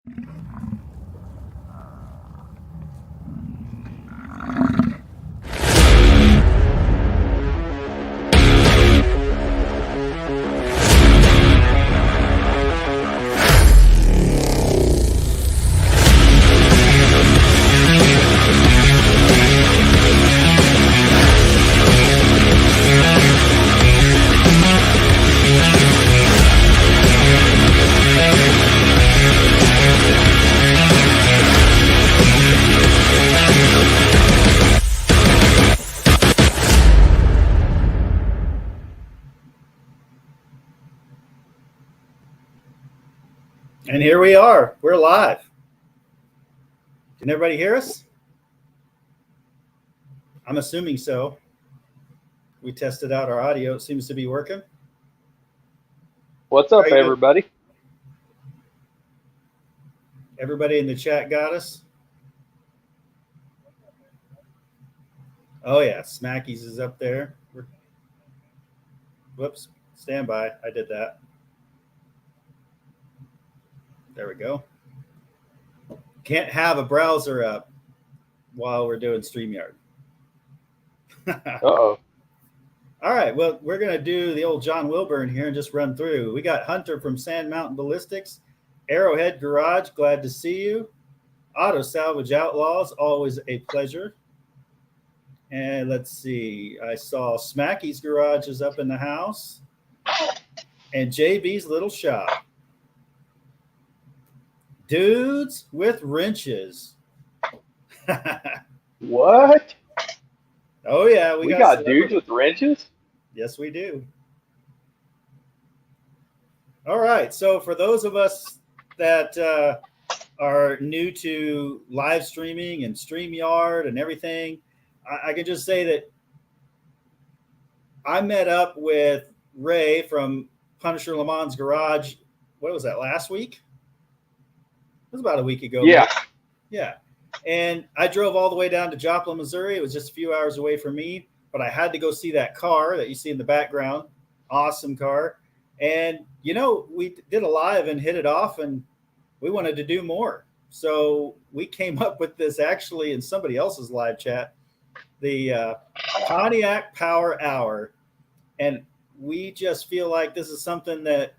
And here we are. We're live. Can everybody hear us? I'm assuming so. We tested out our audio. It seems to be working. What's up, everybody? Everybody in the chat got us? Oh, yeah. Smackies is up there. Whoops. Stand by. I did that. There we go. Can't have a browser up while we're doing StreamYard. Uh-oh. All right. Well, we're going to do the old John Wilburn here and just run through. We got Hunter from Sand Mountain Ballistics, Arrowhead Garage, glad to see you. Auto Salvage Outlaws, always a pleasure. And let's see. I saw Smacky's Garage is up in the house. And JB's Little Shop. Dudes with wrenches. What? Oh, yeah. We got dudes with wrenches? Yes, we do. All right. So for those of us that are new to live streaming and StreamYard and everything, I can just say that I met up with Ray from Punisher Lemans Garage. What was that, last week? It was about a week ago. Yeah. Maybe. Yeah. And I drove all the way down to Joplin, Missouri. It was just a few hours away from me, but I had to go see that car that you see in the background. Awesome car. And, you know, we did a live and hit it off, and we wanted to do more. So we came up with this actually in somebody else's live chat, the Pontiac Power Hour. And we just feel like this is something that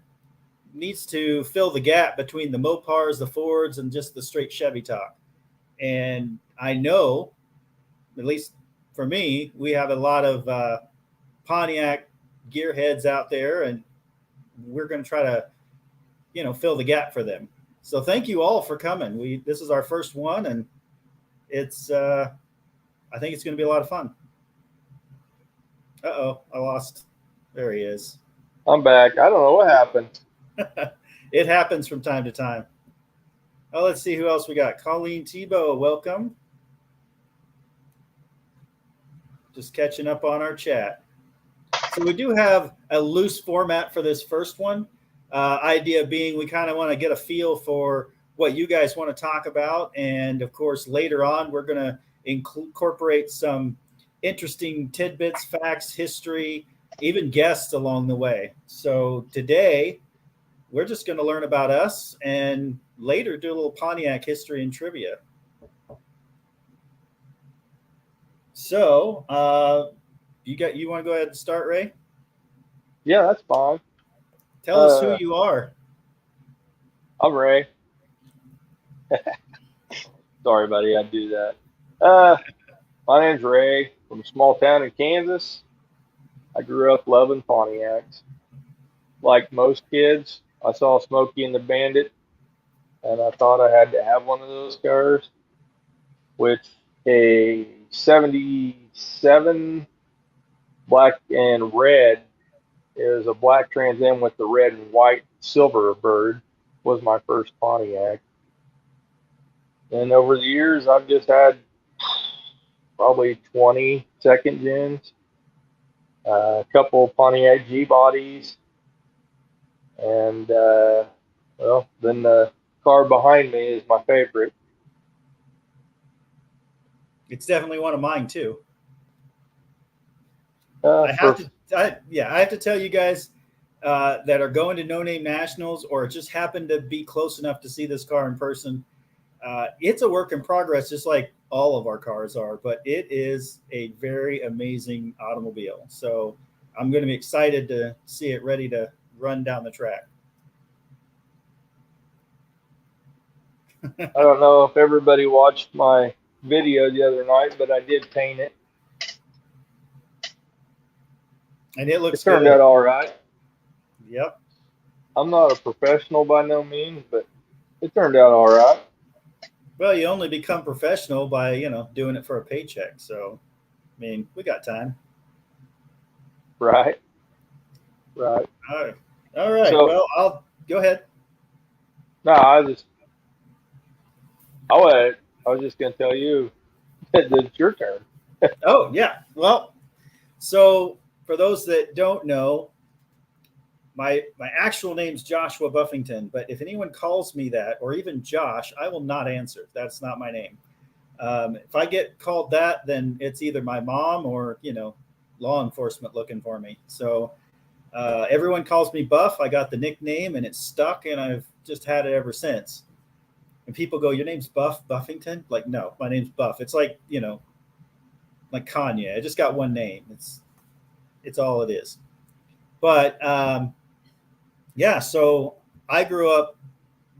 needs to fill the gap between the Mopars, the Fords, and just the straight Chevy talk. And I know, at least for me, we have a lot of Pontiac gearheads out there, and we're going to try to, you know, fill the gap for them. So thank you all for coming. This is our first one, and it's I think it's going to be a lot of fun. Uh-oh, I lost. There he is. I'm back. I don't know what happened. It happens from time to time. Oh, let's see who else we got. Colleen Tebow, welcome. Just catching up on our chat. So we do have a loose format for this first one. Idea being we kind of want to get a feel for what you guys want to talk about. And, of course, later on, we're going to incorporate some interesting tidbits, facts, history, even guests along the way. So today, we're just going to learn about us and later do a little Pontiac history and trivia. So, you want to go ahead and start, Ray? Yeah, that's fine. Tell us who you are. I'm Ray. Sorry, buddy, I do that. My name's Ray from a small town in Kansas. I grew up loving Pontiacs. Like most kids, I saw Smokey and the Bandit, and I thought I had to have one of those cars, with a 77 black and red. It was a black Trans Am with the red and white silver bird, was my first Pontiac. And over the years, I've just had probably 20 second gens, a couple Pontiac G bodies, and well, then the car behind me is my favorite. It's definitely one of mine too. I have to tell you guys, that are going to No Name Nationals or just happen to be close enough to see this car in person, it's a work in progress, just like all of our cars are, but it is a very amazing automobile. So I'm going to be excited to see it ready to run down the track. I don't know if everybody watched my video the other night, but I did paint it. And it looks It turned good. out all right. Yep. I'm not a professional by no means, but it turned out all right. Well, you only become professional by, doing it for a paycheck. So, I mean, we got time. Right. Right. All right. All right. So, Well, I'll go ahead. no, I was just going to tell you that it's your turn. Oh, yeah. Well, so for those that don't know, my actual name's Joshua Buffington, but if anyone calls me that or even Josh, I will not answer. That's not my name. If I get called that, then it's either my mom or, law enforcement looking for me. So everyone calls me Buff. I got the nickname and it's stuck, and I've just had it ever since. And people go, "Your name's Buffington?" Like, no, my name's Buff. It's like, like Kanye. I just got one name. It's all it is. But yeah, so I grew up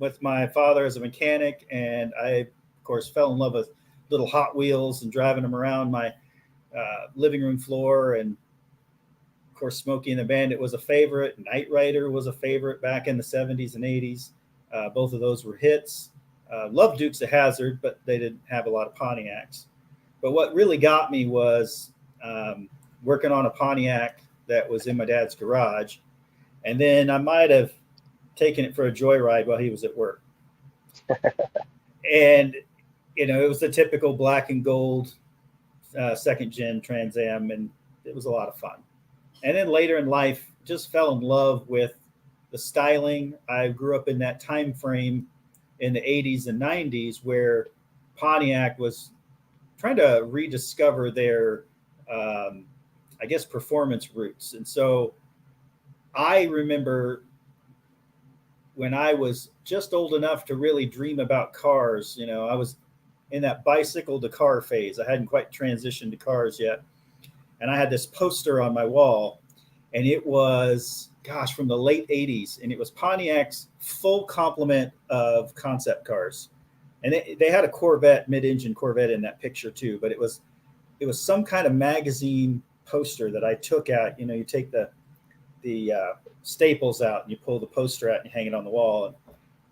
with my father as a mechanic, and I, of course, fell in love with little Hot Wheels and driving them around my living room floor. And of course, Smokey and the Bandit was a favorite. Knight Rider was a favorite back in the 70s and 80s. Both of those were hits. Loved Dukes of Hazzard, but they didn't have a lot of Pontiacs. But what really got me was working on a Pontiac that was in my dad's garage. And then I might have taken it for a joyride while he was at work. And, it was the typical black and gold second gen Trans Am, and it was a lot of fun. And then later in life, just fell in love with the styling. I grew up in that time frame in the 80s and 90s where Pontiac was trying to rediscover their, I guess, performance roots. And so I remember when I was just old enough to really dream about cars, I was in that bicycle to car phase. I hadn't quite transitioned to cars yet. And I had this poster on my wall, and it was, from the late 80s. And it was Pontiac's full complement of concept cars. And they had a Corvette, mid-engine Corvette in that picture too. But it was some kind of magazine poster that I took out. You take the staples out and you pull the poster out and you hang it on the wall.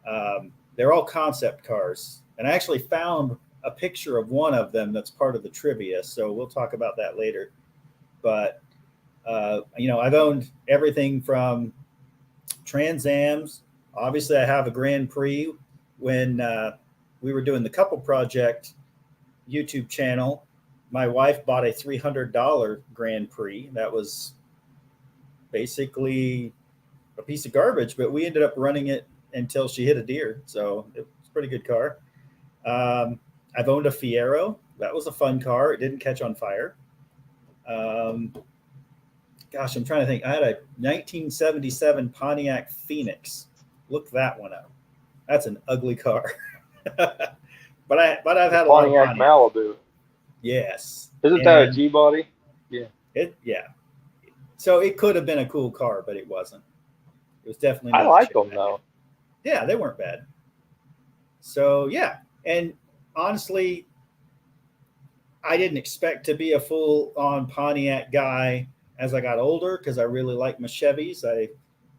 And they're all concept cars. And I actually found a picture of one of them that's part of the trivia. So we'll talk about that later. But, I've owned everything from Trans Ams. Obviously, I have a Grand Prix. When we were doing the Couple Project YouTube channel, my wife bought a $300 Grand Prix. That was basically a piece of garbage, but we ended up running it until she hit a deer. So it was a pretty good car. I've owned a Fiero. That was a fun car. It didn't catch on fire. I'm trying to think. I had a 1977 Pontiac Phoenix. Look that one up. That's an ugly car. but I've had a lot of Pontiac Malibu. Yes. Isn't that a G body? Yeah. Yeah. So it could have been a cool car, but it wasn't. It was definitely not. I like them though. Yeah, they weren't bad. So yeah, and honestly, I didn't expect to be a full-on Pontiac guy as I got older because I really like my Chevys. I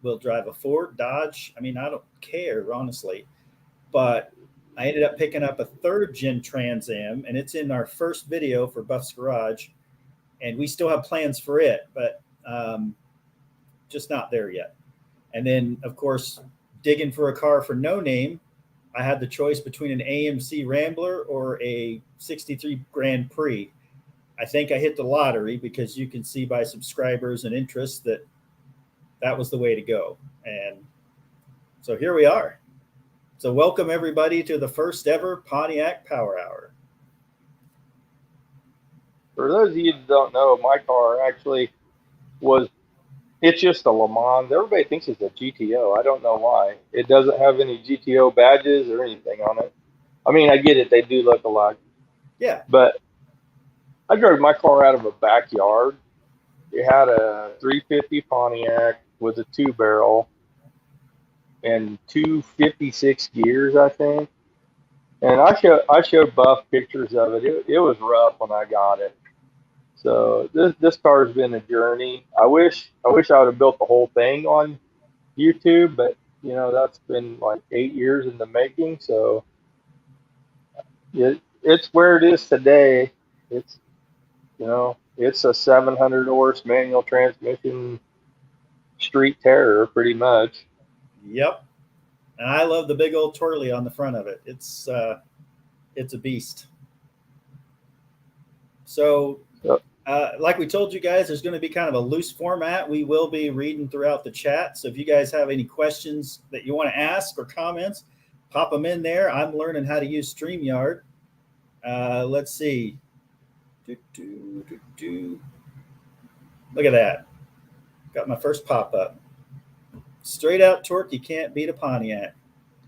will drive a Ford, Dodge. I mean, I don't care, honestly. But I ended up picking up a third-gen Trans Am, and it's in our first video for Buff's Garage. And we still have plans for it, but just not there yet. And then, of course, digging for a car for No Name, I had the choice between an AMC Rambler or a 63 Grand Prix. I think I hit the lottery because you can see by subscribers and interest that was the way to go. And so here we are. So welcome everybody to the first ever Pontiac Power Hour. For those of you that don't know, my car actually was It's just a Le Mans. Everybody thinks it's a GTO. I don't know why. It doesn't have any GTO badges or anything on it. I mean, I get it. They do look alike. Yeah. But I drove my car out of a backyard. It had a 350 Pontiac with a 2 barrel and 256 gears, I think. And I showed Buff pictures of it. It was rough when I got it. So this car's been a journey. I wish I would have built the whole thing on YouTube, but that's been like 8 years in the making. So it's where it is today. It's it's a 700 horse manual transmission street terror, pretty much. Yep. And I love the big old twirly on the front of it. It's a beast. So, like we told you guys, there's going to be kind of a loose format. We will be reading throughout the chat. So if you guys have any questions that you want to ask or comments, pop them in there. I'm learning how to use StreamYard. Let's see. Look at that. Got my first pop-up. Straight out torque, you can't beat a Pontiac.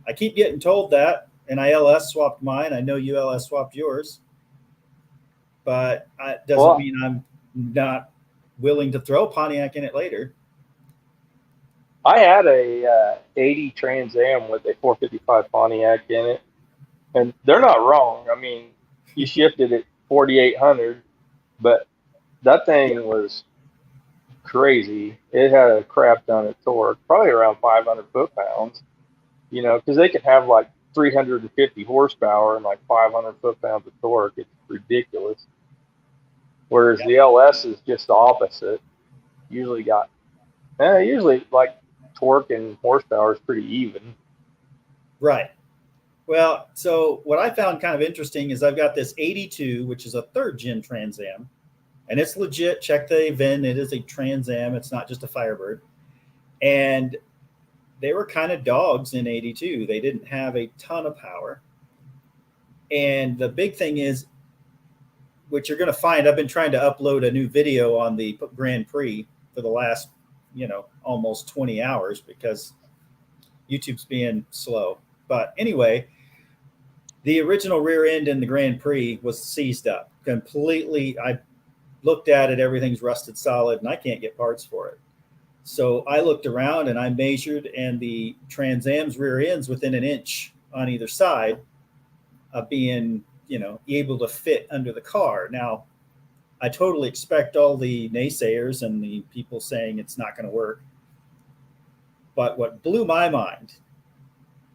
I keep getting told that, and I LS swapped mine. I know you LS swapped yours. But it doesn't mean I'm not willing to throw Pontiac in it later. I had a 80 Trans Am with a 455 Pontiac in it, and they're not wrong. I mean, you shifted at 4,800, but that thing was crazy. It had a crap ton of torque, probably around 500 foot-pounds, because they can have like 350 horsepower and like 500 foot-pounds of torque. It's ridiculous. Whereas the LS is just the opposite. Usually like torque and horsepower is pretty even. Right. Well, so what I found kind of interesting is I've got this 82, which is a 3rd gen Trans Am, and it's legit. Check the VIN. It is a Trans Am. It's not just a Firebird. And they were kind of dogs in 82. They didn't have a ton of power. And the big thing is, which you're going to find, I've been trying to upload a new video on the Grand Prix for the last, almost 20 hours because YouTube's being slow. But anyway, the original rear end in the Grand Prix was seized up completely. I looked at it, everything's rusted solid, and I can't get parts for it. So I looked around and I measured, and the Trans Am's rear end's within an inch on either side of being able to fit under the car. Now, I totally expect all the naysayers and the people saying it's not going to work. But what blew my mind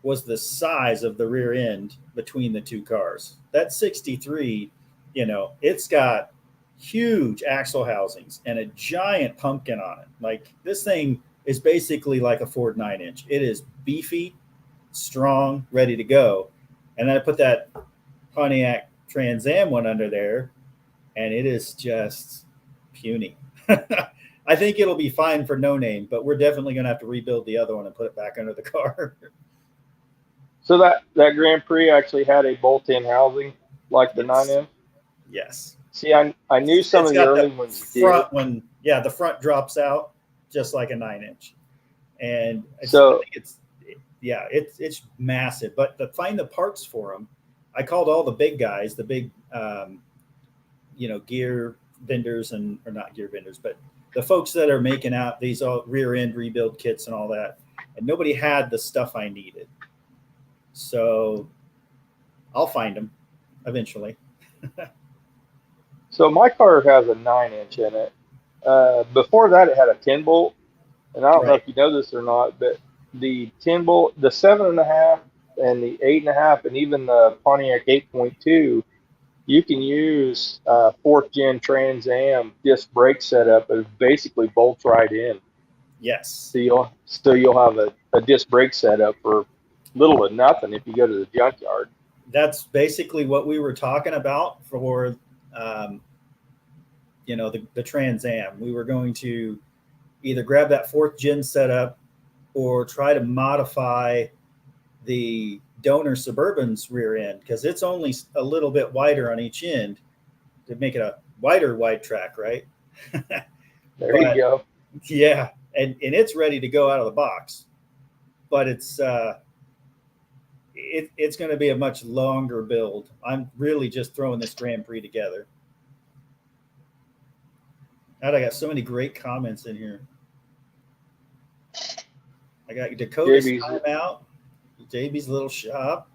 was the size of the rear end between the two cars. That 63, it's got huge axle housings and a giant pumpkin on it. Like, this thing is basically like a Ford 9-inch. It is beefy, strong, ready to go. And then I put that Pontiac Trans Am one under there, and it is just puny. I think it'll be fine for no name, but we're definitely going to have to rebuild the other one and put it back under the car. So that Grand Prix actually had a bolt-in housing like the 9M? Yes. See, I knew some of the early ones did. The front drops out just like a 9-inch. And so it's massive. But to find the parts for them, I called all the big guys, the big, gear vendors or not gear vendors, but the folks that are making out these all rear end rebuild kits and all that. And nobody had the stuff I needed. So I'll find them eventually. So my car has a 9-inch in it. Before that, it had a 10-bolt. And I don't know if you know this or not, but the 10-bolt, the 7.5 and the 8.5, and even the Pontiac 8.2, you can use 4th gen Trans Am disc brake setup. It basically bolts right in. Yes. So you'll have a disc brake setup for little to nothing if you go to the junkyard. That's basically what we were talking about for, the Trans Am. We were going to either grab that 4th gen setup or try to modify the Donor Suburban's rear end, because it's only a little bit wider on each end to make it a wider wide track, right? There you go. Yeah. and it's ready to go out of the box, but it's going to be a much longer build. I'm really just throwing this Grand Prix together. God, I got so many great comments in here. I got Dakota's timeout, JB's little shop.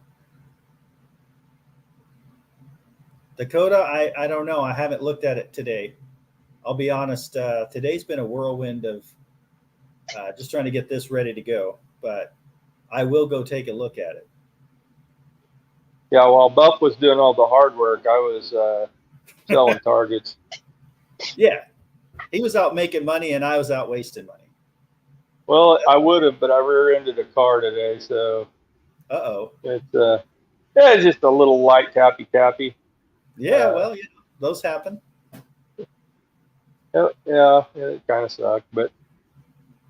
Dakota, I don't know. I haven't looked at it today. I'll be honest. Today's been a whirlwind of just trying to get this ready to go, but I will go take a look at it. Yeah, while Buff was doing all the hard work, I was selling targets. Yeah, he was out making money, and I was out wasting money. Well, I would have, but I rear-ended a car today, so. It's just a little light tappy. Yeah, well, those happen. Yeah, it kind of sucked, but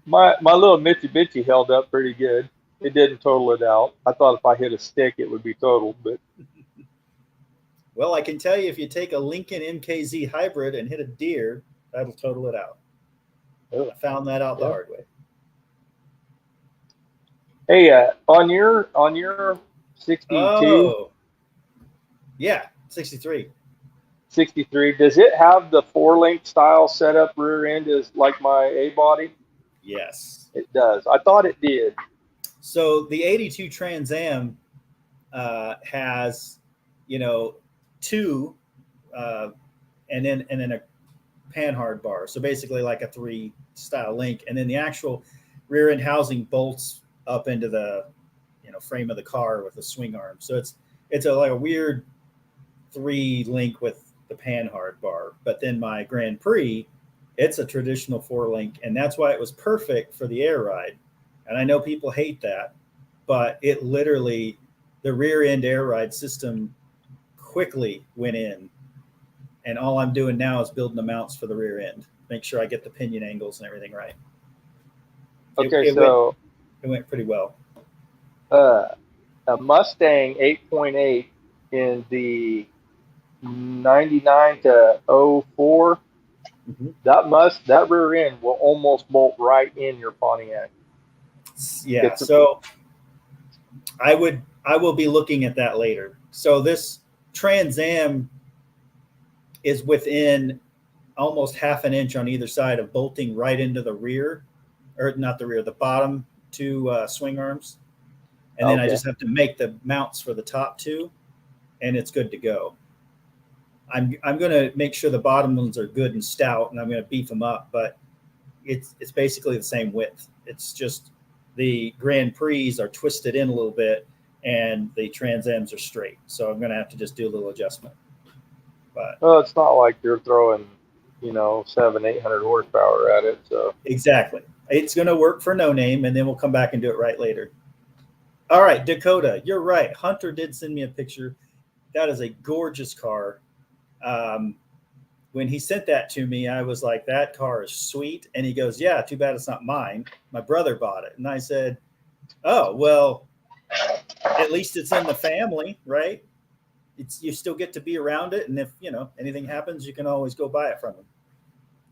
my little Mitsubishi held up pretty good. It didn't total it out. I thought if I hit a stick, it would be totaled, but. Well, I can tell you, if you take a Lincoln MKZ hybrid and hit a deer, that'll total it out. I found that out the hard way. Hey, on your 62. Oh, yeah, 63. 63. Does it have the 4-link style setup rear end as like my A body? Yes, it does. I thought it did. So the 82 Trans Am has, 2, and then a panhard bar. So basically like a 3 style link, and then the actual rear end housing bolts up into the frame of the car with a swing arm. So it's like a weird 3 link with the panhard bar. But then my Grand Prix, it's a traditional 4 link, and that's why it was perfect for the air ride. And I know people hate that, but it literally, the rear end air ride system quickly went in, and all I'm doing now is building the mounts for the rear end, make sure I get the pinion angles and everything right. Okay, it went pretty well. A Mustang 8.8 in the 99 to 04, that rear end will almost bolt right in your Pontiac. Yeah, so I will be looking at that later. So this Trans Am is within almost half an inch on either side of bolting right into the rear, or not the rear, the bottom 2 swing arms. And then I just have to make the mounts for the top 2, and it's good to go. I'm going to make sure the bottom ones are good and stout, and I'm going to beef them up, but it's basically the same width. It's just the Grand Prix are twisted in a little bit, and the Trans Ams are straight. So I'm going to have to just do a little adjustment. But well, it's not like you're throwing, 700-800 horsepower at it. So exactly, it's going to work for no name, and then we'll come back and do it right later. All right, Dakota, you're right. Hunter did send me a picture. That is a gorgeous car. When he sent that to me, I was like, that car is sweet. And he goes, yeah, too bad it's not mine. My brother bought it. And I said, oh, well, at least it's in the family, right? You still get to be around it. And if, anything happens, you can always go buy it from him.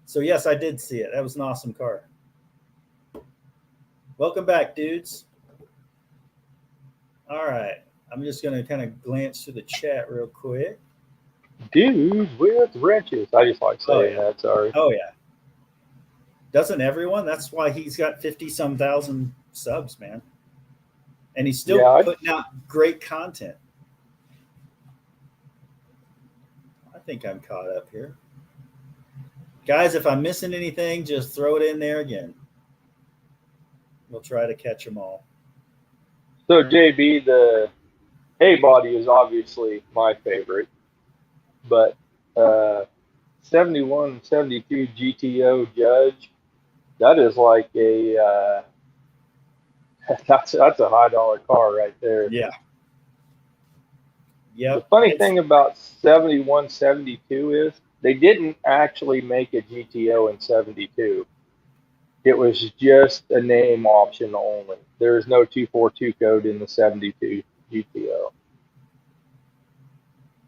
So, yes, I did see it. That was an awesome car. Welcome back, dudes. All right. I'm just going to kind of glance through the chat real quick. Dudes with wrenches. I just like saying that. Sorry. Oh, yeah. Doesn't everyone? That's why he's got 50-some thousand subs, man. And he's still putting out great content. I think I'm caught up here. Guys, if I'm missing anything, just throw it in there again. We'll try to catch them all. So, JB, the A body is obviously my favorite, but 71, 72 GTO Judge, that is like a that's a $high car right there. Yeah. Yeah. The funny thing about 71, 72 is they didn't actually make a GTO in 72. It was just a name option only. There is no 242 code in the 72 GTO.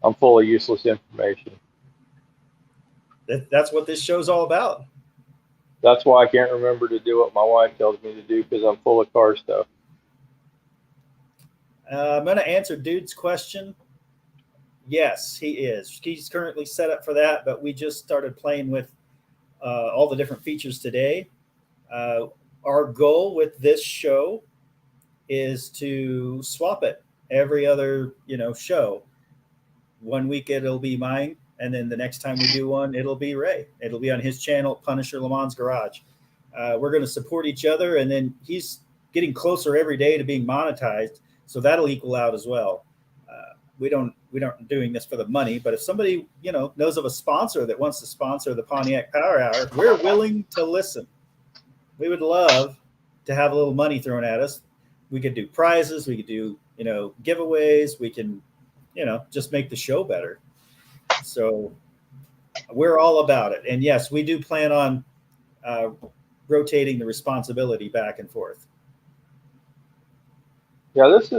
I'm full of useless information. That's what this show's all about. That's why I can't remember to do what my wife tells me to do because I'm full of car stuff. I'm going to answer Dude's question. Yes, he is. He's currently set up for that, but we just started playing with all the different features today. Our goal with this show is to swap it every other, show. One week it'll be mine, and then the next time we do one, it'll be Ray. It'll be on his channel, Punisher Lemans Garage. We're going to support each other, and then he's getting closer every day to being monetized, so that'll equal out as well. We don't doing this for the money, but if somebody knows of a sponsor that wants to sponsor the Pontiac Power Hour, we're willing to listen. We would love to have a little money thrown at us. We could do prizes, we could do giveaways, we can just make the show better. So we're all about it. And yes, we do plan on rotating the responsibility back and forth. Yeah, this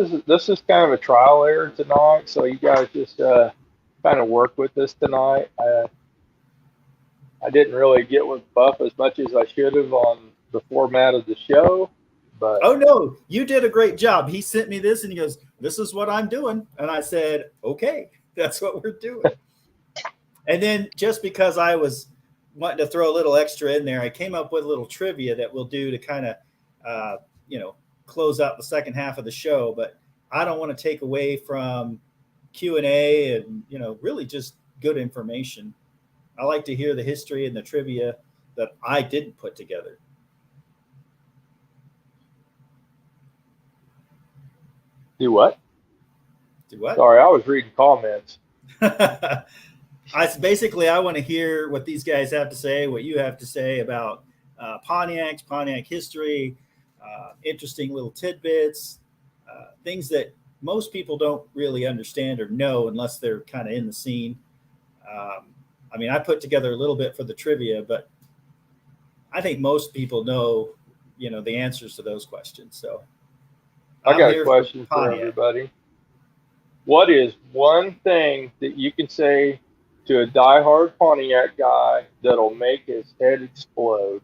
is kind of a trial error tonight, so you guys just kind of work with this tonight. I didn't really get with Buff as much as I should have on the format of the show, but oh no, you did a great job. He sent me this and he goes, "This is what I'm doing," and I said, "Okay, that's what we're doing." And then just because I was wanting to throw a little extra in there, I came up with a little trivia that we'll do to kind of close out the second half of the show, but I don't want to take away from Q&A and, really just good information. I like to hear the history and the trivia that I didn't put together. Do what? Do what? Sorry, I was reading comments. I want to hear what these guys have to say, what you have to say about Pontiac history, interesting little tidbits, things that most people don't really understand or know unless they're kind of in the scene. I put together a little bit for the trivia, but I think most people know, the answers to those questions. So I got a question for everybody. What is one thing that you can say to a diehard Pontiac guy that'll make his head explode?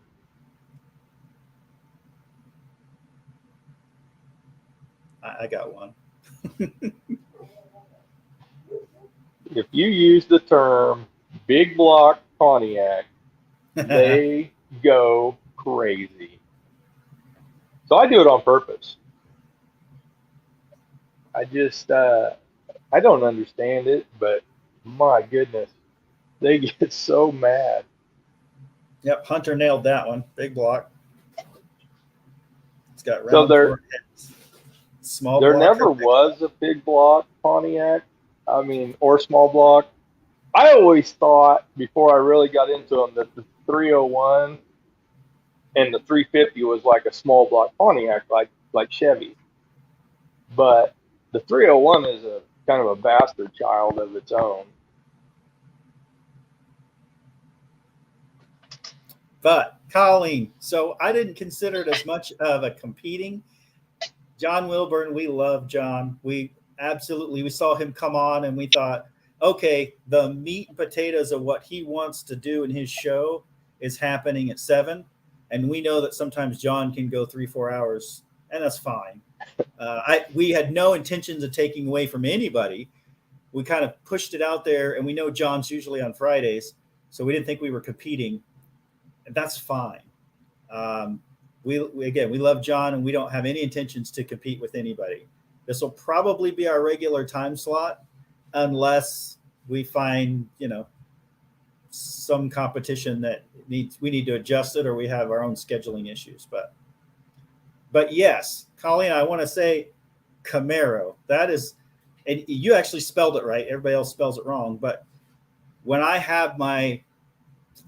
I got one. If you use the term big block Pontiac, they go crazy. So I do it on purpose. I just, I don't understand it, but my goodness, they get so mad. Yep, Hunter nailed that one. Big block. It's got round So there, small there block never was a big block Pontiac, or small block. I always thought before I really got into them that the 301 and the 350 was like a small block Pontiac, like Chevy. But the 301 is a kind of a bastard child of its own. But Colleen, so I didn't consider it as much of a competing. John Wilburn, we love John. We saw him come on and we thought, okay, the meat and potatoes of what he wants to do in his show is happening at 7. And we know that sometimes John can go 3-4 hours, and that's fine. We had no intentions of taking away from anybody. We kind of pushed it out there, and we know John's usually on Fridays, so we didn't think we were competing. And that's fine. We love John, and we don't have any intentions to compete with anybody. This will probably be our regular time slot, unless we find some competition that we need to adjust it, or we have our own scheduling issues. But yes, Colleen, I want to say Camaro. That is, and you actually spelled it right. Everybody else spells it wrong. But when I have my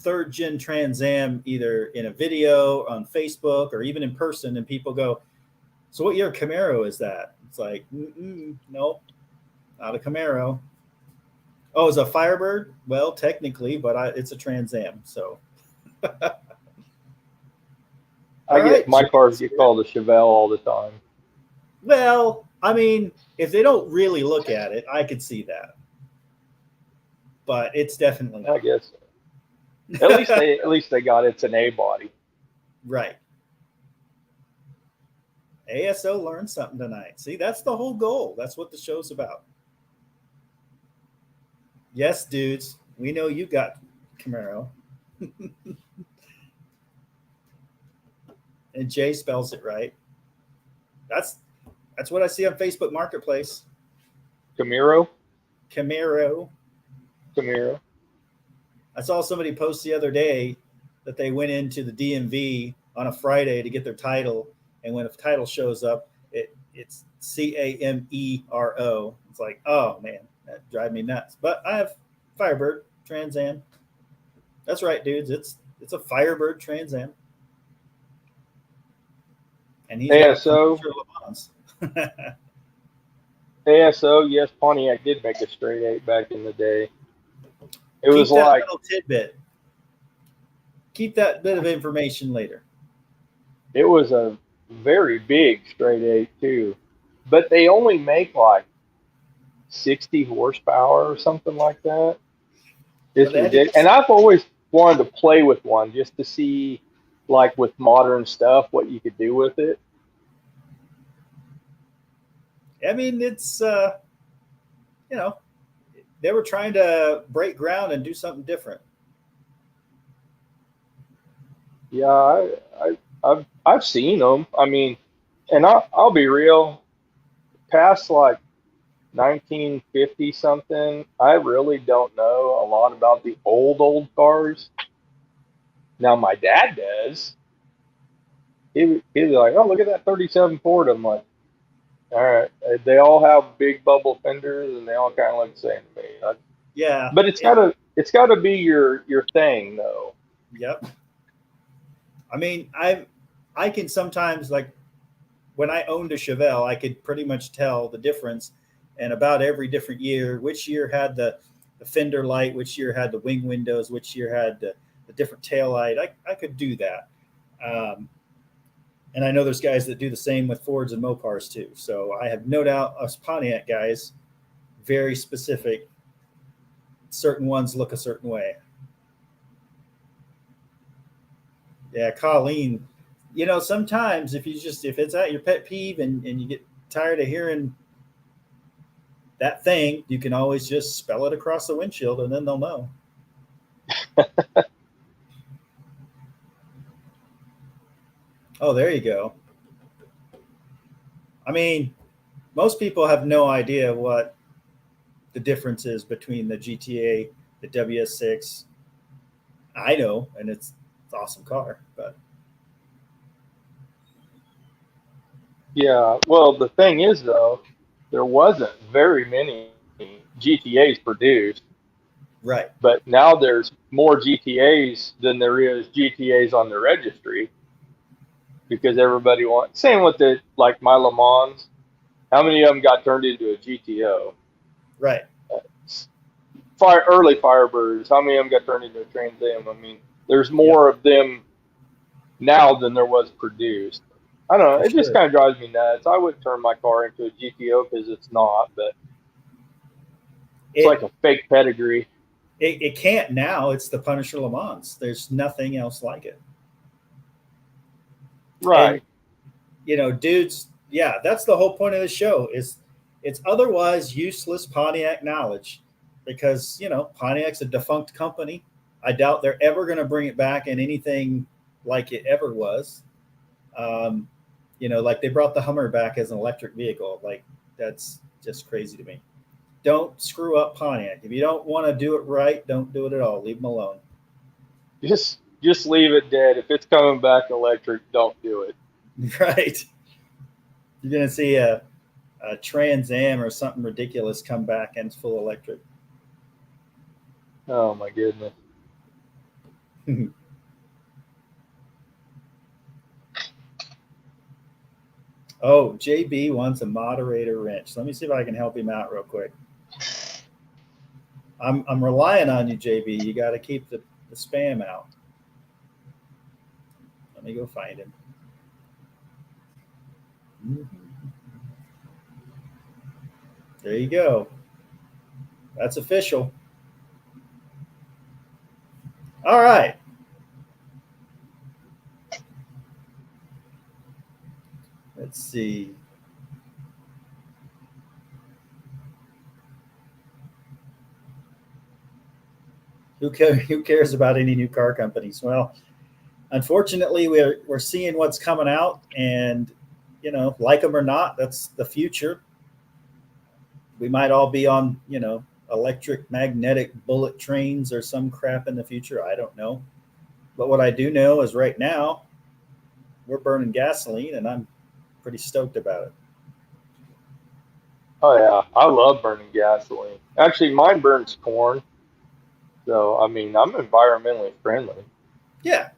3rd gen Trans Am, either in a video on Facebook or even in person, and people go, "So what year Camaro is that?" It's like, no, not a Camaro. Oh, it's a Firebird? Well, technically, but it's a Trans Am. So My cars get called a Chevelle all the time. Well, if they don't really look at it, I could see that. But it's definitely not. I guess so. At least they got it's an A body. Right. ASO learned something tonight. See, that's the whole goal. That's what the show's about. Yes, dudes, we know you got Camaro. And Jay spells it right. That's what I see on Facebook Marketplace. Camaro. Camaro. I saw somebody post the other day that they went into the DMV on a Friday to get their title, and when a title shows up, it's Camero. It's like, oh man, that drives me nuts. But I have Firebird Trans Am. That's right, dudes. It's a Firebird Trans Am. And he's ASO. Lemans. ASO, yes, Pontiac did make a straight 8 back in the day. It Keep was that like little tidbit. Keep that bit of information later. it was a very big straight 8 too, but they only make like 60 horsepower or something like that. It's ridiculous. And I've always wanted to play with one just to see, like with modern stuff, what you could do with it. I mean, it's they were trying to break ground and do something different. Yeah, I've seen them. I mean, and I'll be real. Past like 1950 something, I really don't know a lot about the old cars. Now my dad does. He's like, oh, look at that 37 Ford. I'm like, all right. They all have big bubble fenders, and they all kind of look the same to me. Yeah, but it's gotta be your thing, though. Yep. I mean, I can sometimes, like when I owned a Chevelle, I could pretty much tell the difference, and about every different year, which year had the fender light, which year had the wing windows, which year had the different tail light. I could do that. And I know there's guys that do the same with Fords and Mopars too. So I have no doubt us Pontiac guys, very specific. Certain ones look a certain way. Yeah, Colleen, sometimes if it's at your pet peeve and you get tired of hearing that thing, you can always just spell it across the windshield and then they'll know. Oh, there you go. I mean, most people have no idea what the difference is between the GTA, the WS6. I know, and it's an awesome car, but yeah. Well, the thing is, though, there wasn't very many GTAs produced. Right. But now there's more GTAs than there is GTAs on the registry because everybody wants. Same with like my Le Mans. How many of them got turned into a GTO? Right. Early Firebirds. How many of them got turned into a Trans Am? I mean, there's more of them now than there was produced. I don't know. It just kind of drives me nuts. I wouldn't turn my car into a GTO because it's not, but it's like a fake pedigree. It can't now. It's the Punisher Lemans. There's nothing else like it. Right. And, dudes, yeah, that's the whole point of the show is it's otherwise useless Pontiac knowledge because, Pontiac's a defunct company. I doubt they're ever going to bring it back in anything like it ever was. Like they brought the Hummer back as an electric vehicle. Like that's just crazy to me. Don't screw up Pontiac. If you don't want to do it right, don't do it at all. Leave them alone. Just leave it dead. If it's coming back electric, don't do it. Right. You're going to see a Trans Am or something ridiculous come back and it's full electric. Oh, my goodness. Oh, JB wants a moderator wrench. Let me see if I can help him out real quick. I'm relying on you, JB. You got to keep the spam out. Let me go find him. There you go. That's official. All right. Let's see. Who cares about any new car companies? Well, unfortunately, we're seeing what's coming out, and like them or not, that's the future. We might all be on electric magnetic bullet trains or some crap in the future. I don't know, but what I do know is right now we're burning gasoline, and I'm pretty stoked about it. Oh yeah, I love burning gasoline. Actually, mine burns corn, so I mean I'm environmentally friendly. Yeah,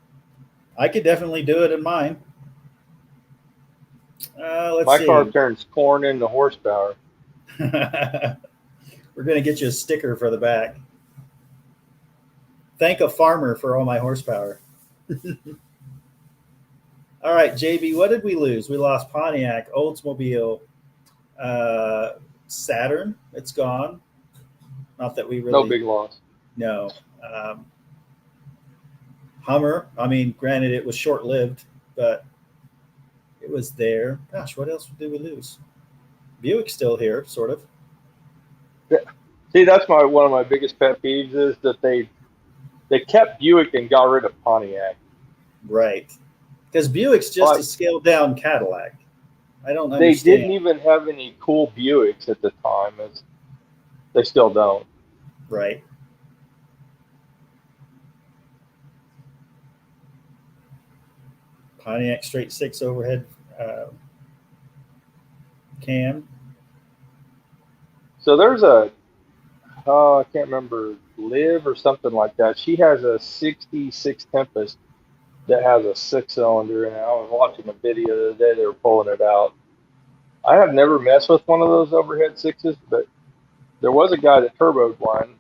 I could definitely do it in mine. Let's My car see. turns corn into horsepower. We're going to get you a sticker for the back. Thank a farmer for all my horsepower. All right, JB, what did we lose? We lost Pontiac, Oldsmobile, Saturn. It's gone. Not that we No really big loss. know. Hummer, I mean, granted, it was short lived, but it was there. Gosh, what else did we lose? Buick's still here, sort of. See, that's one of my biggest pet peeves is that they kept Buick and got rid of Pontiac. Right. Because Buick's just Like, a scaled down Cadillac. I don't they understand. didn't even have any cool Buicks at the time. They still don't. Right. Pontiac straight six overhead cam. So there's I can't remember, Liv or something like that. She has a 66 Tempest that has a 6-cylinder, and I was watching a video the other day. They were pulling it out. I have never messed with one of those overhead sixes, but there was a guy that turboed one,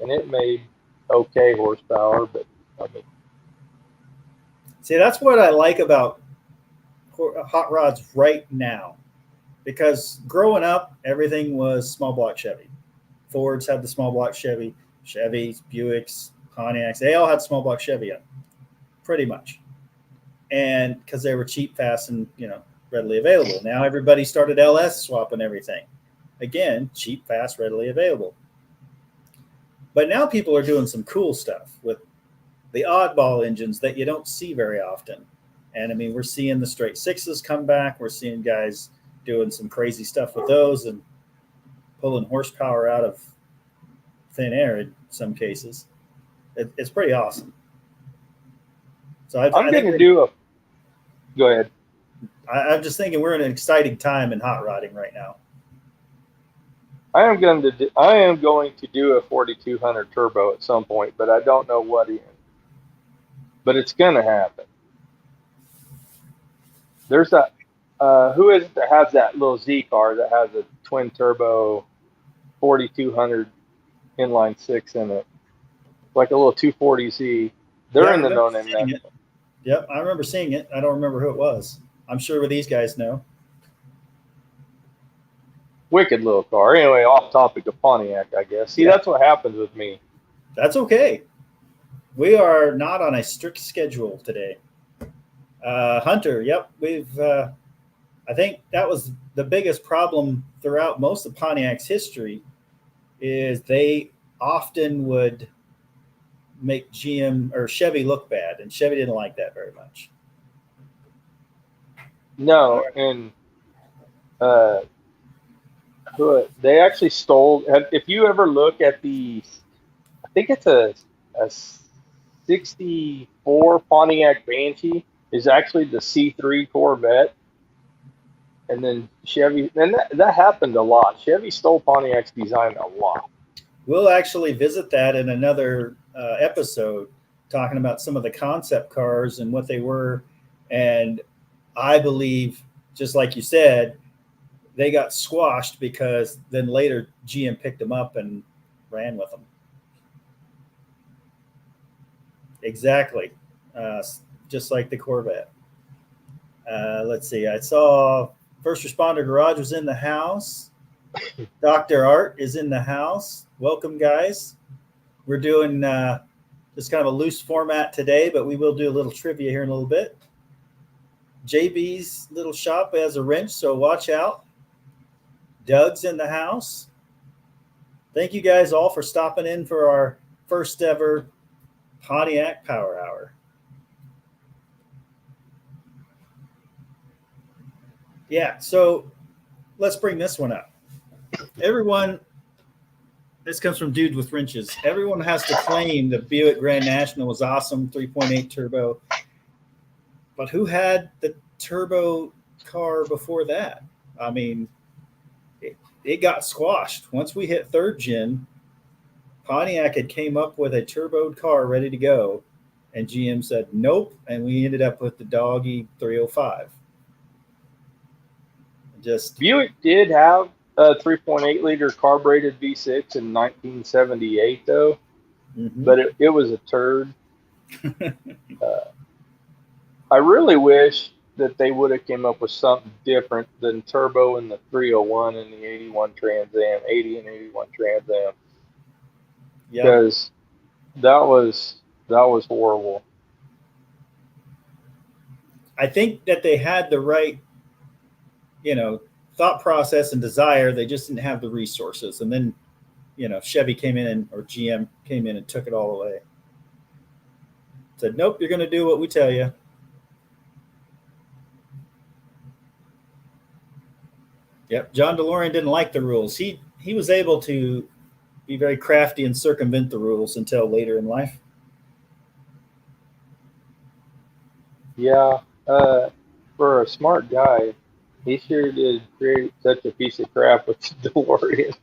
and it made okay horsepower. But I mean, See, that's what I like about hot rods right now. Because growing up, everything was small block Chevy. Fords had the small block Chevy, Chevys, Buicks, Pontiacs. They all had small block Chevy in, pretty much. And because they were cheap, fast, and readily available. Now everybody started LS swapping everything. Again, cheap, fast, readily available. But now people are doing some cool stuff with the oddball engines that you don't see very often. And I mean, we're seeing the straight sixes come back. We're seeing guys doing some crazy stuff with those and pulling horsepower out of thin air in some cases. It's pretty awesome. So I'm going to do a. Go ahead. I'm just thinking we're in an exciting time in hot rodding right now. I am going to do a 4200 turbo at some point, but I don't know what in. But it's going to happen. There's that. Who is it that has that little Z car that has a twin turbo 4200 inline six in it, like a little 240Z? They're in the known name. Yep, I remember seeing it. I don't remember who it was. I'm sure these guys know. Wicked little car. Anyway, off topic of Pontiac, I guess. See, that's what happens with me. That's okay. We are not on a strict schedule today. Hunter, yep, we've. I think that was the biggest problem throughout most of Pontiac's history, is they often would make GM or Chevy look bad, and Chevy didn't like that very much. No, and they actually stole. If you ever look at I think it's a 64 Pontiac Banshee is actually the C3 Corvette. And then Chevy, and that happened a lot. Chevy stole Pontiac's design a lot. We'll actually visit that in another episode, talking about some of the concept cars and what they were. And I believe, just like you said, they got squashed because then later GM picked them up and ran with them. Exactly. Just like the Corvette. Let's see. I saw First Responder Garage was in the house. Dr. Art is in the house. Welcome, guys. We're doing just kind of a loose format today, but we will do a little trivia here in a little bit. JB's little shop has a wrench, so watch out. Doug's in the house. Thank you guys all for stopping in for our first ever Pontiac Power Hour. Yeah, so let's bring this one up. Everyone, this comes from Dude with Wrenches. Everyone has to claim the Buick Grand National was awesome, 3.8 turbo. But who had the turbo car before that? I mean, it got squashed. Once we hit third gen, Pontiac had came up with a turboed car ready to go, and GM said nope, and we ended up with the doggy 305. Buick did have a 3.8 liter carbureted V6 in 1978, though, but it was a turd. I really wish that they would have came up with something different than turbo in the 301 and the 81 Trans Am, 80 and 81 Trans Am, because that was horrible. I think that they had the right, thought process and desire. They just didn't have the resources. And then, Chevy came in or GM came in and took it all away. Said, nope, you're going to do what we tell you. Yep. John DeLorean didn't like the rules. He was able to be very crafty and circumvent the rules until later in life. Yeah. For a smart guy, he sure did create such a piece of crap with the DeLorean.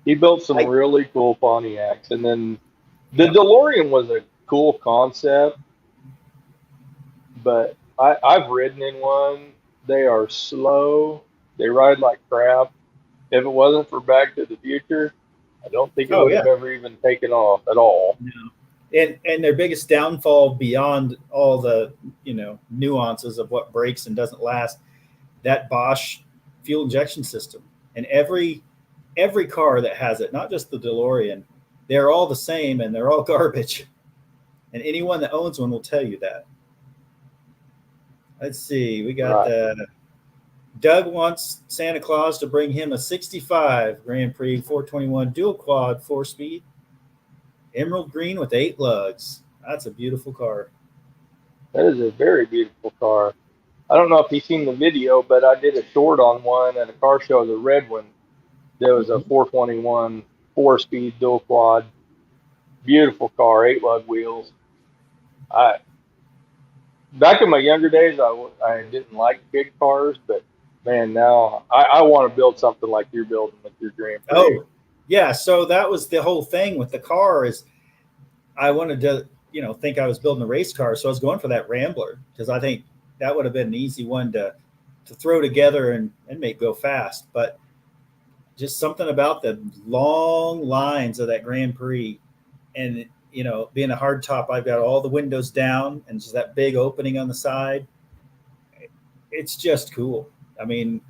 He built some really cool Pontiacs, and then the DeLorean was a cool concept, but I've ridden in one. They are slow. They ride like crap. If it wasn't for Back to the Future, I don't think it would have ever even taken off at all. No. And their biggest downfall, beyond all the nuances of what breaks and doesn't last, that Bosch fuel injection system. And every car that has it, not just the DeLorean, they're all the same and they're all garbage. And anyone that owns one will tell you that. Let's see. We got Doug wants Santa Claus to bring him a 65 Grand Prix 421 dual quad 4-speed. Emerald green with 8 lugs. That's a beautiful car. That is a very beautiful car. I don't know if you've seen the video, but I did a short on one at a car show, the red one. There was a 421 4-speed dual quad. Beautiful car, 8 lug wheels. Back in my younger days, I didn't like big cars, but man, now I want to build something like you're building with your Grand Prix. Oh, yeah. So that was the whole thing with the car, is I wanted to, think I was building a race car. So I was going for that Rambler, because I think that would have been an easy one to throw together and make go fast. But just something about the long lines of that Grand Prix, and being a hard top, I've got all the windows down and just that big opening on the side. It's just cool. I mean,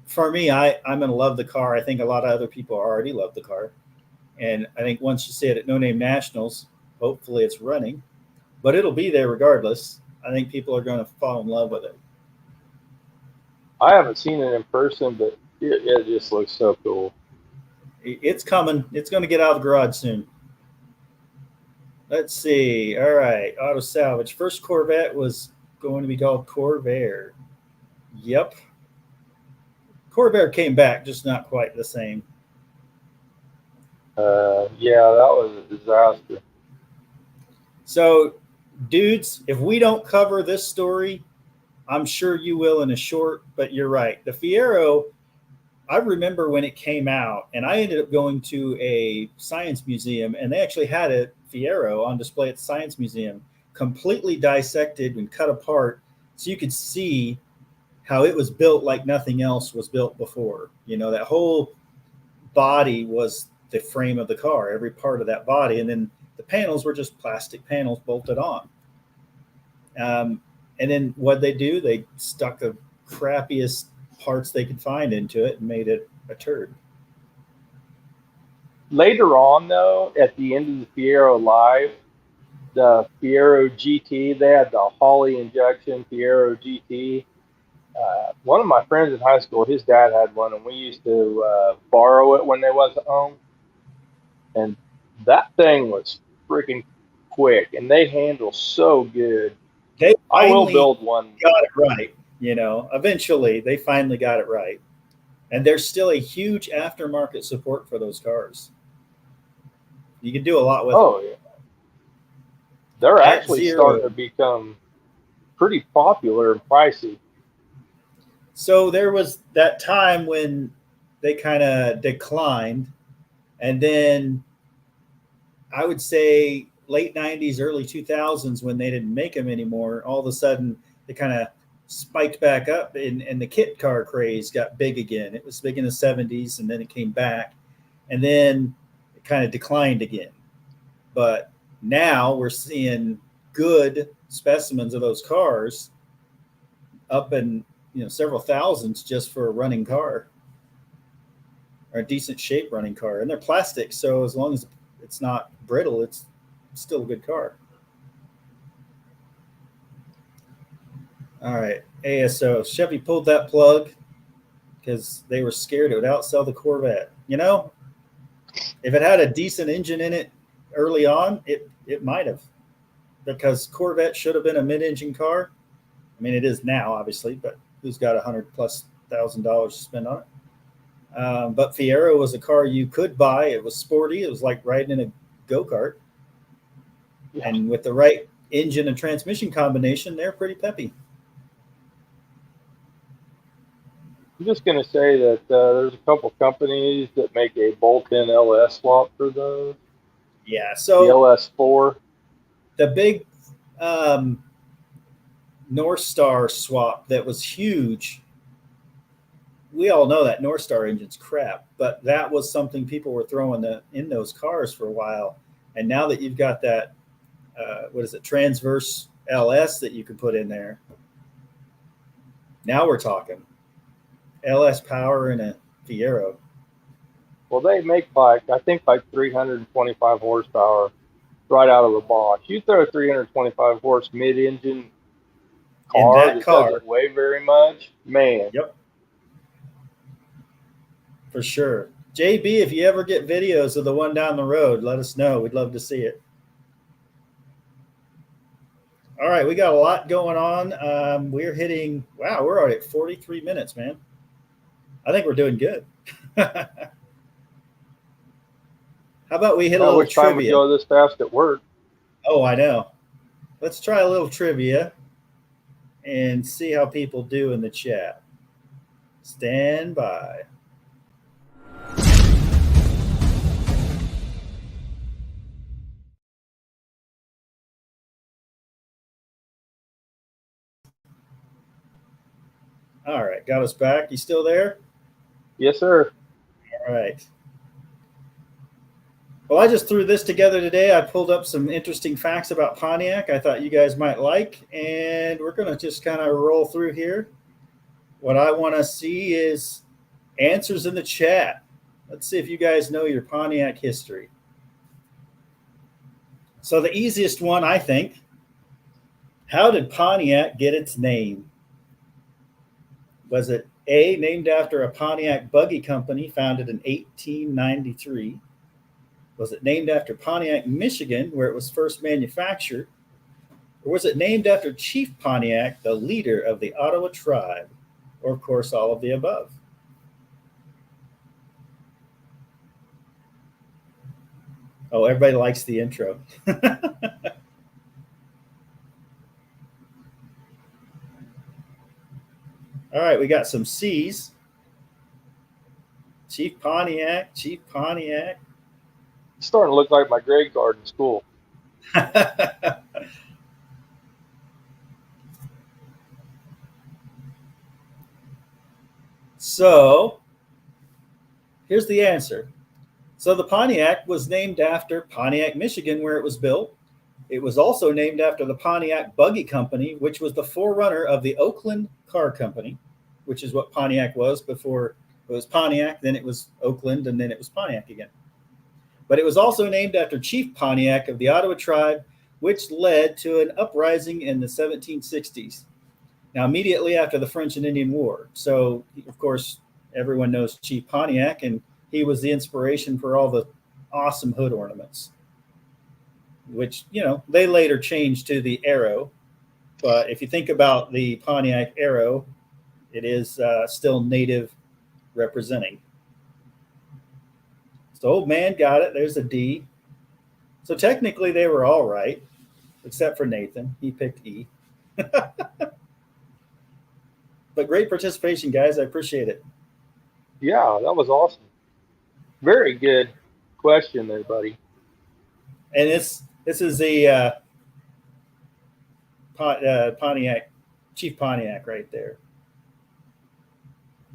for me, I'm going to love the car. I think a lot of other people already love the car. And I think once you see it at No Name Nationals, hopefully it's running, but it'll be there regardless. I think people are going to fall in love with it. I haven't seen it in person, but it just looks so cool. It's coming. It's going to get out of the garage soon. Let's see. All right. Auto salvage. First Corvette was going to be called Corvair. Yep. Corvair came back, just not quite the same. Yeah, that was a disaster. So, dudes, if we don't cover this story, I'm sure you will in a short, but you're right. The Fiero, I remember when it came out, and I ended up going to a science museum, and they actually had a Fiero on display at the Science Museum, completely dissected and cut apart, so you could see how it was built like nothing else was built before. That whole body was the frame of the car, every part of that body, and then the panels were just plastic panels bolted on. And then what they do, they stuck the crappiest parts they could find into it and made it a turd. Later on, though, at the end of the Fiero Live, the Fiero GT. They had the Holly injection Fiero GT. One of my friends in high school, his dad had one, and we used to borrow it when they wasn't home. And that thing was freaking quick, and they handle so good. They I will finally build one. got it right. Eventually they finally got it right. And there's still a huge aftermarket support for those cars. You can do a lot with them. Oh, yeah. They're At actually zero. starting to become pretty popular and pricey. So there was that time when they kind of declined. And then I would say late 90s, early 2000s, when they didn't make them anymore, all of a sudden they kind of spiked back up, and the kit car craze got big again. It was big in the 70s, and then it came back, and then it kind of declined again. But now we're seeing good specimens of those cars up in several thousands just for a running car, or a decent shape running car, and they're plastic, so as long as it's not brittle, it's still a good car. All right, ASO. Chevy pulled that plug because they were scared it would outsell the Corvette. If it had a decent engine in it early on, it might have, because Corvette should have been a mid-engine car. I mean, it is now, obviously, but who's got $100,000+ to spend on it? But Fiero was a car you could buy. It was sporty. It was like riding in a go-kart. Yeah. And with the right engine and transmission combination, they're pretty peppy. I'm just going to say that there's a couple companies that make a bolt-in LS swap for those. Yeah, so the LS4. The big North Star swap that was huge. We all know that North Star engine's crap, but that was something people were throwing in those cars for a while. And now that you've got that, transverse LS that you can put in there, now we're talking LS power in a Fiero. Well, they make I think 325 horsepower right out of the box. You throw a 325 horse mid-engine car that doesn't weigh very much, man. Yep. For sure. JB, if you ever get videos of the one down the road, let us know. We'd love to see it. All right, we got a lot going on. We're already at 43 minutes, man. I think we're doing good. How about we hit a little trivia? Time we go this fast at work. Oh, I know. Let's try a little trivia and see how people do in the chat. Stand by. All right, got us back. You still there? Yes, sir. All right. Well, I just threw this together today. I pulled up some interesting facts about Pontiac I thought you guys might like, and we're going to just kind of roll through here. What I want to see is answers in the chat. Let's see if you guys know your Pontiac history. So the easiest one, I think, how did Pontiac get its name? Was it A, named after a Pontiac buggy company founded in 1893? Was it named after Pontiac, Michigan, where it was first manufactured? Or was it named after Chief Pontiac, the leader of the Ottawa tribe? Or, of course, all of the above? Oh, everybody likes the intro. All right, we got some C's. Chief Pontiac. It's starting to look like my grade card in school. So, here's the answer. So the Pontiac was named after Pontiac, Michigan, where it was built. It was also named after the Pontiac Buggy Company, which was the forerunner of the Oakland Car Company, which is what Pontiac was before it was Pontiac, then it was Oakland, and then it was Pontiac again. But it was also named after Chief Pontiac of the Ottawa tribe, which led to an uprising in the 1760s. Now, immediately after the French and Indian War. So, of course, everyone knows Chief Pontiac, and he was the inspiration for all the awesome hood ornaments, which, they later changed to the arrow. But if you think about the Pontiac arrow, it is still native representing. So old man got it. There's a D. So technically they were all right, except for Nathan. He picked E. But great participation, guys. I appreciate it. Yeah, that was awesome. Very good question there, buddy. And this is the Pontiac, Chief Pontiac right there.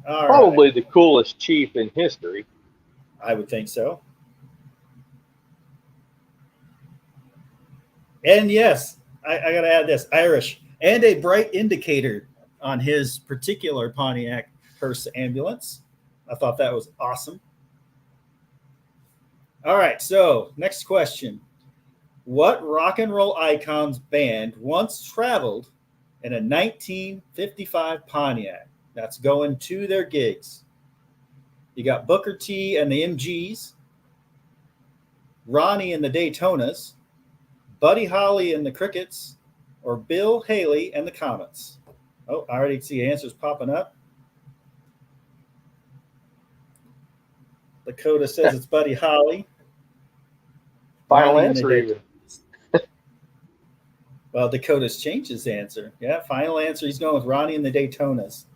All Probably right. the coolest chief in history. I would think so. And yes, I got to add this, Irish, and a bright indicator on his particular Pontiac hearse ambulance. I thought that was awesome. All right, so next question. What rock and roll icon's band once traveled in a 1955 Pontiac? That's going to their gigs. You got Booker T and the MGs, Ronnie and the Daytonas, Buddy Holly and the Crickets, or Bill Haley and the Comets. Oh, I already see answers popping up. Dakota says it's Buddy Holly. Final Ronnie answer even. Well, Dakota's changed his answer. Yeah, final answer. He's going with Ronnie and the Daytonas.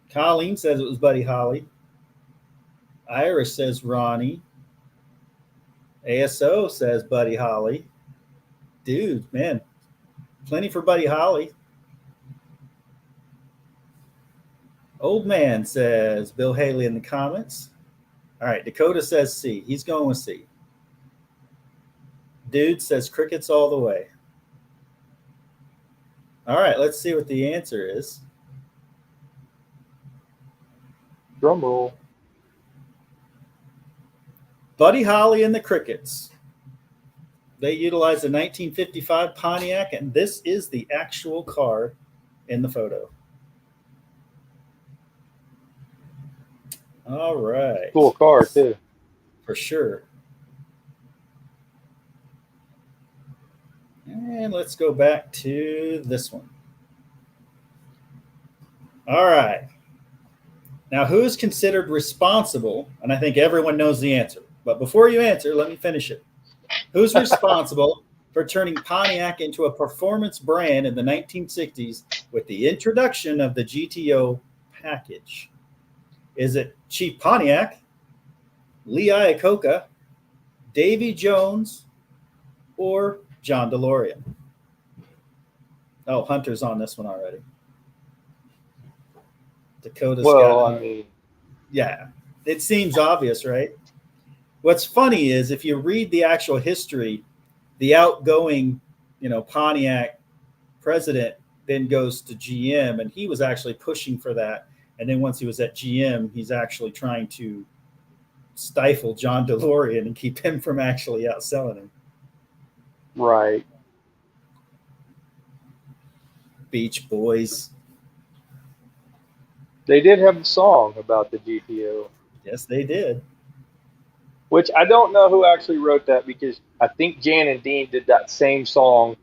Colleen says it was Buddy Holly. Irish says Ronnie. ASO says Buddy Holly. Dude, man, plenty for Buddy Holly. Old man says Bill Haley in the comments. All right, Dakota says C. He's going with C. Dude says Crickets all the way. All right, let's see what the answer is. Drum roll. Buddy Holly and the Crickets. They utilized a 1955 Pontiac, and this is the actual car in the photo. All right. Cool car, too. For sure. And let's go back to this one. All right. Now, who is considered responsible? And I think everyone knows the answer. But before you answer, let me finish it. Who's responsible for turning Pontiac into a performance brand in the 1960s with the introduction of the GTO package? Is it Chief Pontiac, Lee Iacocca, Davey Jones, or John DeLorean? Oh, Hunter's on this one already. Dakota's got it. Yeah, it seems obvious, right? What's funny is if you read the actual history, the outgoing, Pontiac president then goes to GM, and he was actually pushing for that. And then once he was at GM, he's actually trying to stifle John DeLorean and keep him from actually outselling him. Right. Beach Boys. They did have a song about the GTO. Yes, they did. Which I don't know who actually wrote that, because I think Jan and Dean did that same song.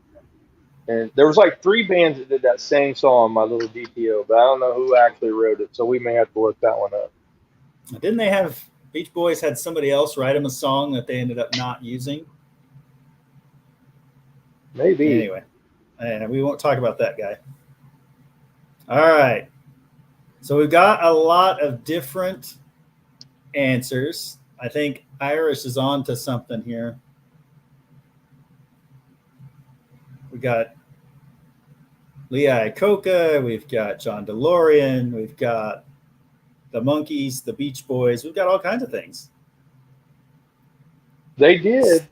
And there was like 3 bands that did that same song, My Little GTO, but I don't know who actually wrote it, so we may have to look that one up. Didn't they have Beach Boys had somebody else write them a song that they ended up not using? Maybe. Anyway, we won't talk about that guy. All right. So we've got a lot of different answers. I think Iris is on to something here. We got Lee Iacocca, we've got John DeLorean, we've got the Monkees, the Beach Boys. We've got all kinds of things. They did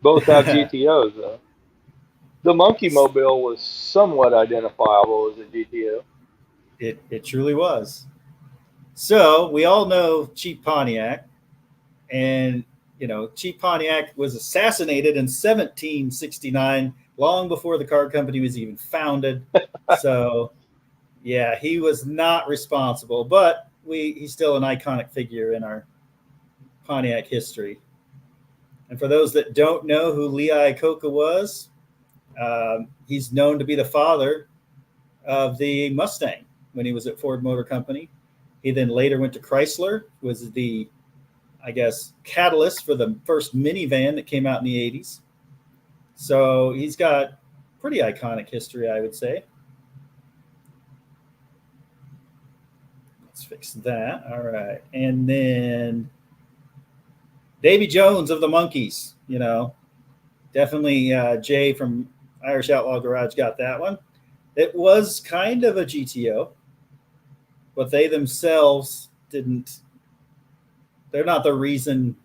both have GTOs, though. The Monkey Mobile was somewhat identifiable as a GTO. It truly was. So we all know Chief Pontiac, and Chief Pontiac was assassinated in 1769, long before the car company was even founded. So, yeah, he was not responsible, but he's still an iconic figure in our Pontiac history. And for those that don't know who Lee Iacocca was, he's known to be the father of the Mustang when he was at Ford Motor Company. He then later went to Chrysler, was the, I guess, catalyst for the first minivan that came out in the 80s. So he's got pretty iconic history, I would say. Let's fix that. All right. And then Davey Jones of the Monkees, definitely Jay from Irish Outlaw Garage got that one. It was kind of a GTO, but they themselves didn't. They're not the reason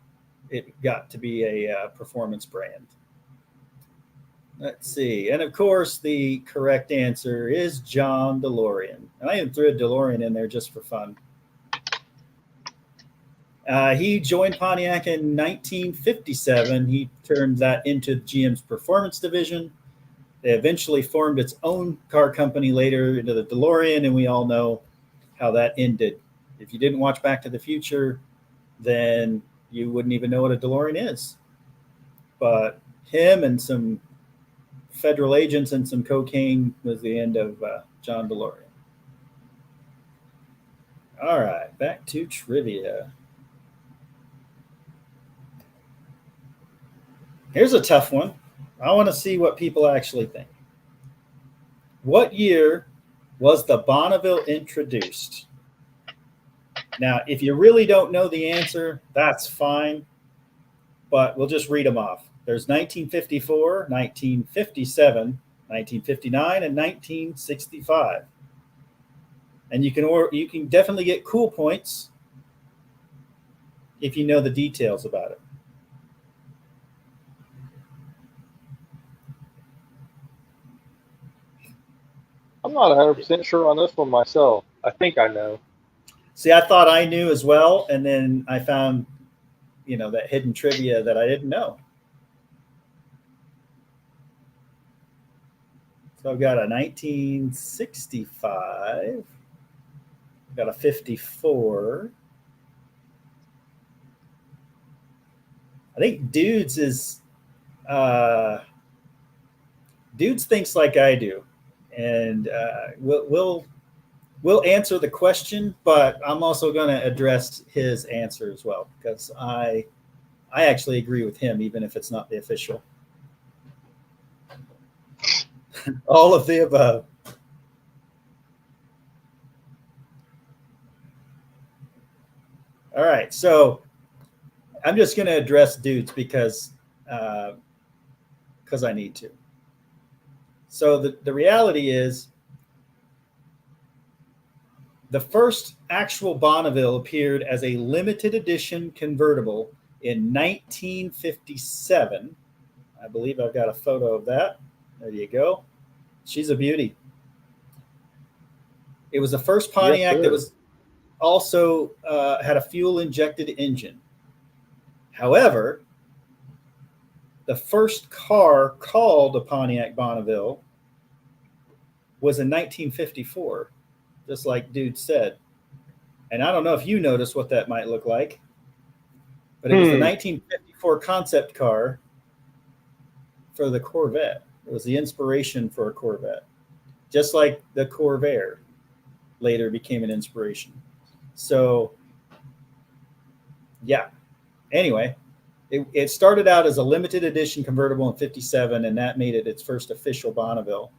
it got to be a performance brand. Let's see. And of course, the correct answer is John DeLorean. And I even threw a DeLorean in there just for fun. He joined Pontiac in 1957. He turned that into GM's performance division. They eventually formed its own car company later into the DeLorean, and we all know how that ended. If you didn't watch Back to the Future, then you wouldn't even know what a DeLorean is. But him and some federal agents and some cocaine was the end of John DeLorean. All right, back to trivia. Here's a tough one. I want to see what people actually think. What year was the Bonneville introduced? Now, if you really don't know the answer, that's fine, but we'll just read them off. There's 1954, 1957, 1959, and 1965. And you can definitely get cool points if you know the details about it. I'm not 100% sure on this one myself. I think I know. See, I thought I knew as well, and then I found, that hidden trivia that I didn't know. So I've got a 1965, I've got a 54. I think Dudes thinks like I do, and we'll answer the question, but I'm also going to address his answer as well, because I actually agree with him, even if it's not the official. All of the above. All right, so I'm just going to address Dudes because I need to. So the reality is, the first actual Bonneville appeared as a limited edition convertible in 1957. I believe I've got a photo of that. There you go. She's a beauty. It was the first Pontiac that was also had a fuel-injected engine. However, the first car called a Pontiac Bonneville was in 1954, just like Dude said. And I don't know if you noticed what that might look like, but it was the 1954 concept car for the Corvette. It was the inspiration for a Corvette, just like the Corvair later became an inspiration. So, yeah. Anyway, it started out as a limited edition convertible in 57, and that made it its first official Bonneville.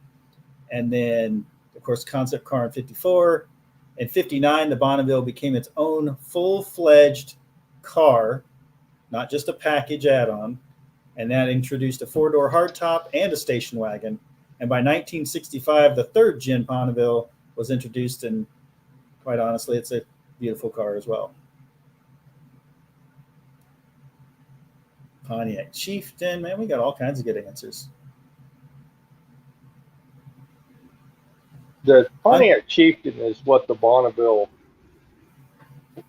And then, of course, concept car in 54. In 59, the Bonneville became its own full-fledged car, not just a package add-on. And that introduced a four-door hardtop and a station wagon. And by 1965, the third gen Bonneville was introduced, and quite honestly, it's a beautiful car as well. Pontiac Chieftain, man, we got all kinds of good answers. The Pontiac Chieftain is what the Bonneville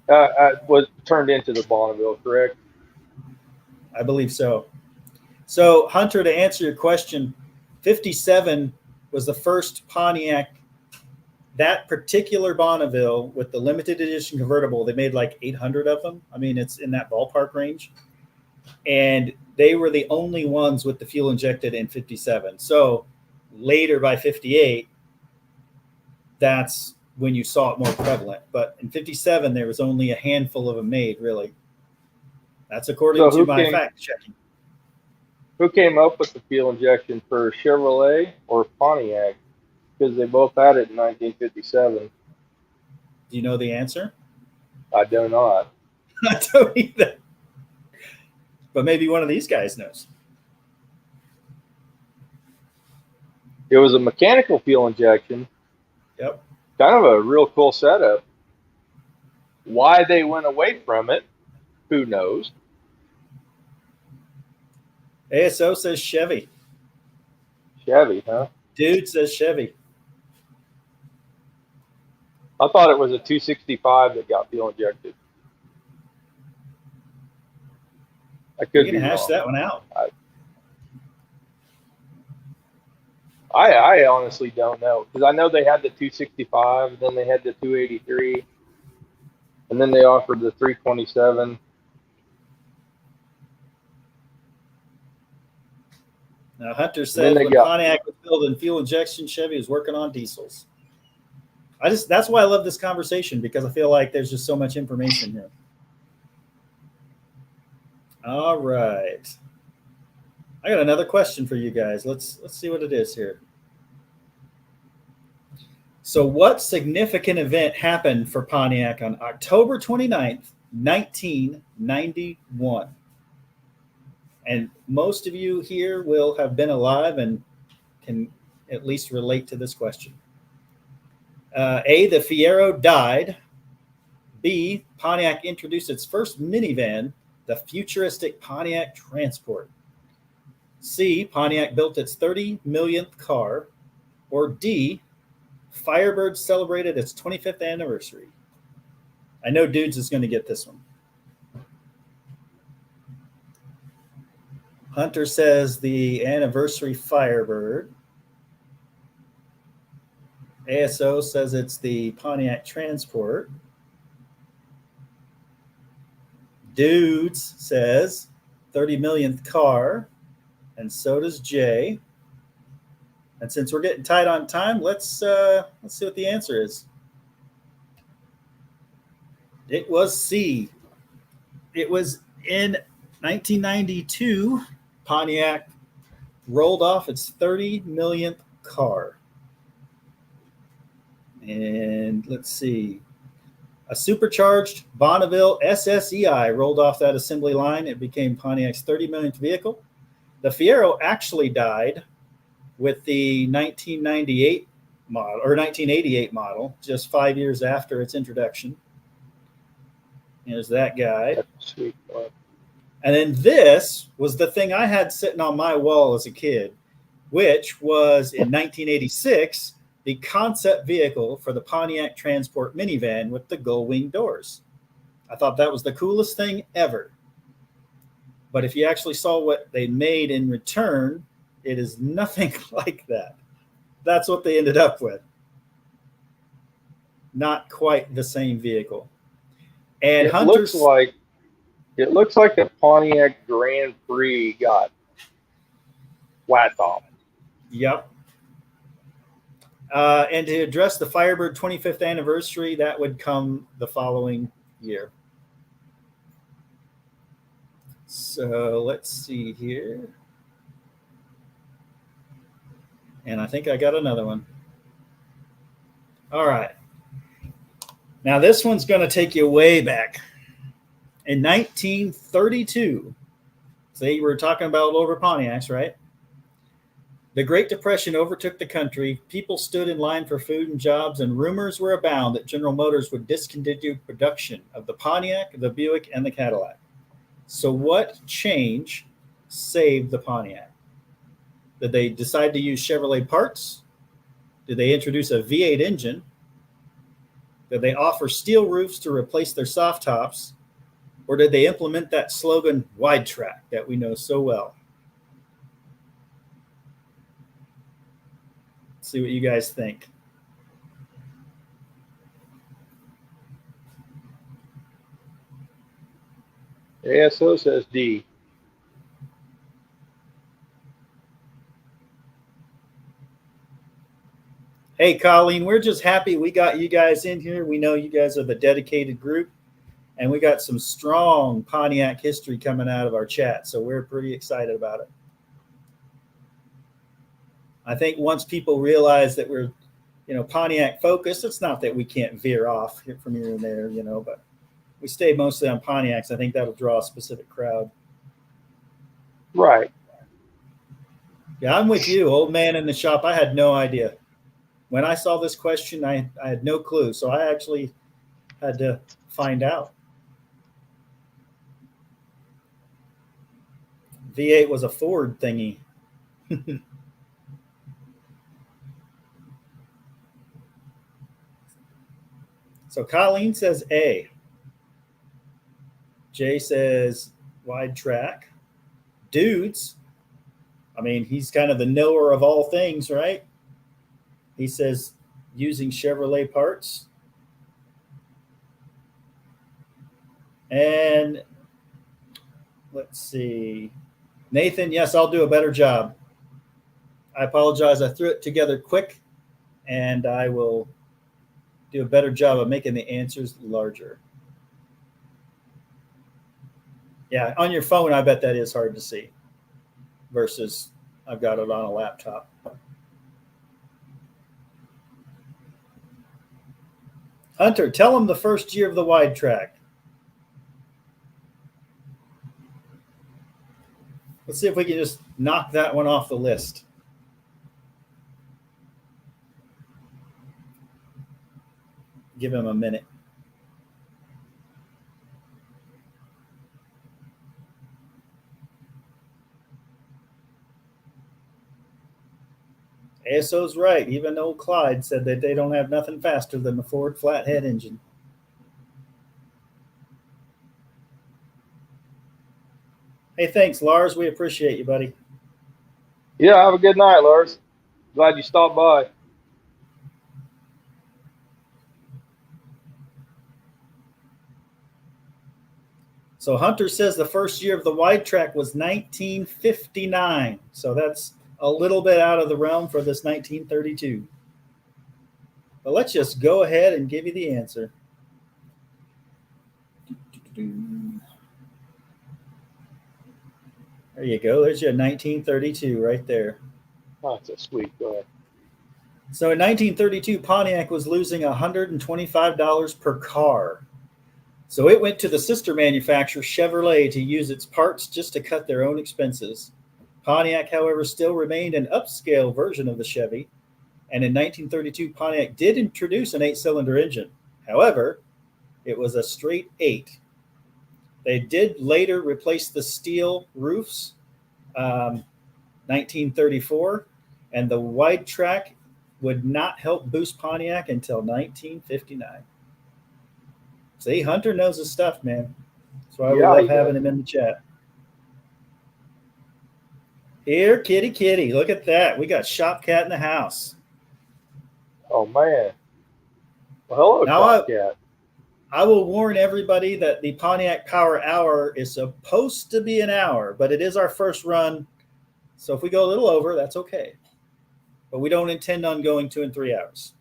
was turned into the Bonneville, correct? I believe so. So, Hunter, to answer your question, 57 was the first Pontiac, that particular Bonneville with the limited edition convertible. They made like 800 of them. I mean, it's in that ballpark range. And they were the only ones with the fuel injected in 57. So later by 58, that's when you saw it more prevalent. But in 57, there was only a handful of them made, really. That's according to my fact checking. Who came up with the fuel injection for Chevrolet or Pontiac? Because they both had it in 1957. Do you know the answer? I do not. I don't either. But maybe one of these guys knows. It was a mechanical fuel injection. Yep. Kind of a real cool setup. Why they went away from it, who knows? ASO says Chevy. Chevy, huh? Dude says Chevy. I thought it was a 265 that got fuel injected. I could You be can hash wrong. that one out. I honestly don't know, because I know they had the 265, and then they had the 283, and then they offered the 327. Now Hunter says when Pontiac was building fuel injection, Chevy was working on diesels. That's why I love this conversation, because I feel like there's just so much information here. All right. I got another question for you guys. Let's see what it is here. So what significant event happened for Pontiac on October 29th, 1991? And most of you here will have been alive and can at least relate to this question. A, the Fiero died. B, Pontiac introduced its first minivan, the futuristic Pontiac Transport. C, Pontiac built its 30 millionth car. Or D, Firebird celebrated its 25th anniversary. I know Dudes is going to get this one. Hunter says the anniversary Firebird. ASO says it's the Pontiac Transport. Dudes says 30 millionth car, and so does Jay. And since we're getting tight on time, let's see what the answer is. It was C. It was in 1992, Pontiac rolled off its 30 millionth car. And let's see. A supercharged Bonneville SSEI rolled off that assembly line. It became Pontiac's 30 millionth vehicle. The Fiero actually died with the 1998 model or 1988 model, just 5 years after its introduction. There's that guy. That's sweet. And then this was the thing I had sitting on my wall as a kid, which was in 1986, the concept vehicle for the Pontiac Transport minivan with the gull wing doors. I thought that was the coolest thing ever. But if you actually saw what they made in return, it is nothing like that. That's what they ended up with. Not quite the same vehicle. And it looks like the Pontiac Grand Prix got whacked off. Yep. And to address the Firebird 25th anniversary, that would come the following year. So let's see here. And I think I got another one. All right. Now this one's going to take you way back. In 1932, so you were talking about over Pontiacs, right? The Great Depression overtook the country. People stood in line for food and jobs, and rumors were abound that General Motors would discontinue production of the Pontiac, the Buick, and the Cadillac. So what change saved the Pontiac? Did they decide to use Chevrolet parts? Did they introduce a V8 engine? Did they offer steel roofs to replace their soft tops? Or did they implement that slogan, wide track, that we know so well? See what you guys think. ASO says D. Hey, Colleen, we're just happy we got you guys in here. We know you guys are the dedicated group, and we got some strong Pontiac history coming out of our chat, so we're pretty excited about it. I think once people realize that we're, Pontiac focused, it's not that we can't veer off from here and there, but we stay mostly on Pontiacs. I think that'll draw a specific crowd. Right. Yeah, I'm with you, old man in the shop. I had no idea. When I saw this question, I had no clue. So I actually had to find out. V8 was a Ford thingy. So Colleen says A. Jay says wide track. Dudes. I mean, he's kind of the knower of all things, right? He says using Chevrolet parts. And let's see. Nathan, yes, I'll do a better job. I apologize. I threw it together quick, and I will do a better job of making the answers larger. Yeah, on your phone, I bet that is hard to see versus I've got it on a laptop. Hunter, tell them the first year of the wide track. Let's see if we can just knock that one off the list. Give him a minute. ASO's right. Even old Clyde said that they don't have nothing faster than the Ford flathead engine. Hey, thanks, Lars. We appreciate you, buddy. Yeah, have a good night, Lars. Glad you stopped by. So Hunter says the first year of the wide track was 1959. So that's a little bit out of the realm for this 1932. But let's just go ahead and give you the answer. There you go. There's your 1932 right there. Oh, that's a sweet. Go ahead. So in 1932, Pontiac was losing $125 per car. So it went to the sister manufacturer, Chevrolet, to use its parts just to cut their own expenses. Pontiac, however, still remained an upscale version of the Chevy. And in 1932, Pontiac did introduce an 8-cylinder engine. However, it was a straight 8. They did later replace the steel roofs, 1934, and the wide track would not help boost Pontiac until 1959. See, Hunter knows his stuff, man. That's why we love having him in the chat. Here, kitty, kitty. Look at that. We got Shop Cat in the house. Oh, man. Well, hello, Shop Cat. I will warn everybody that the Pontiac Power Hour is supposed to be an hour, but it is our first run. So if we go a little over, that's okay. But we don't intend on going 2 and 3 hours.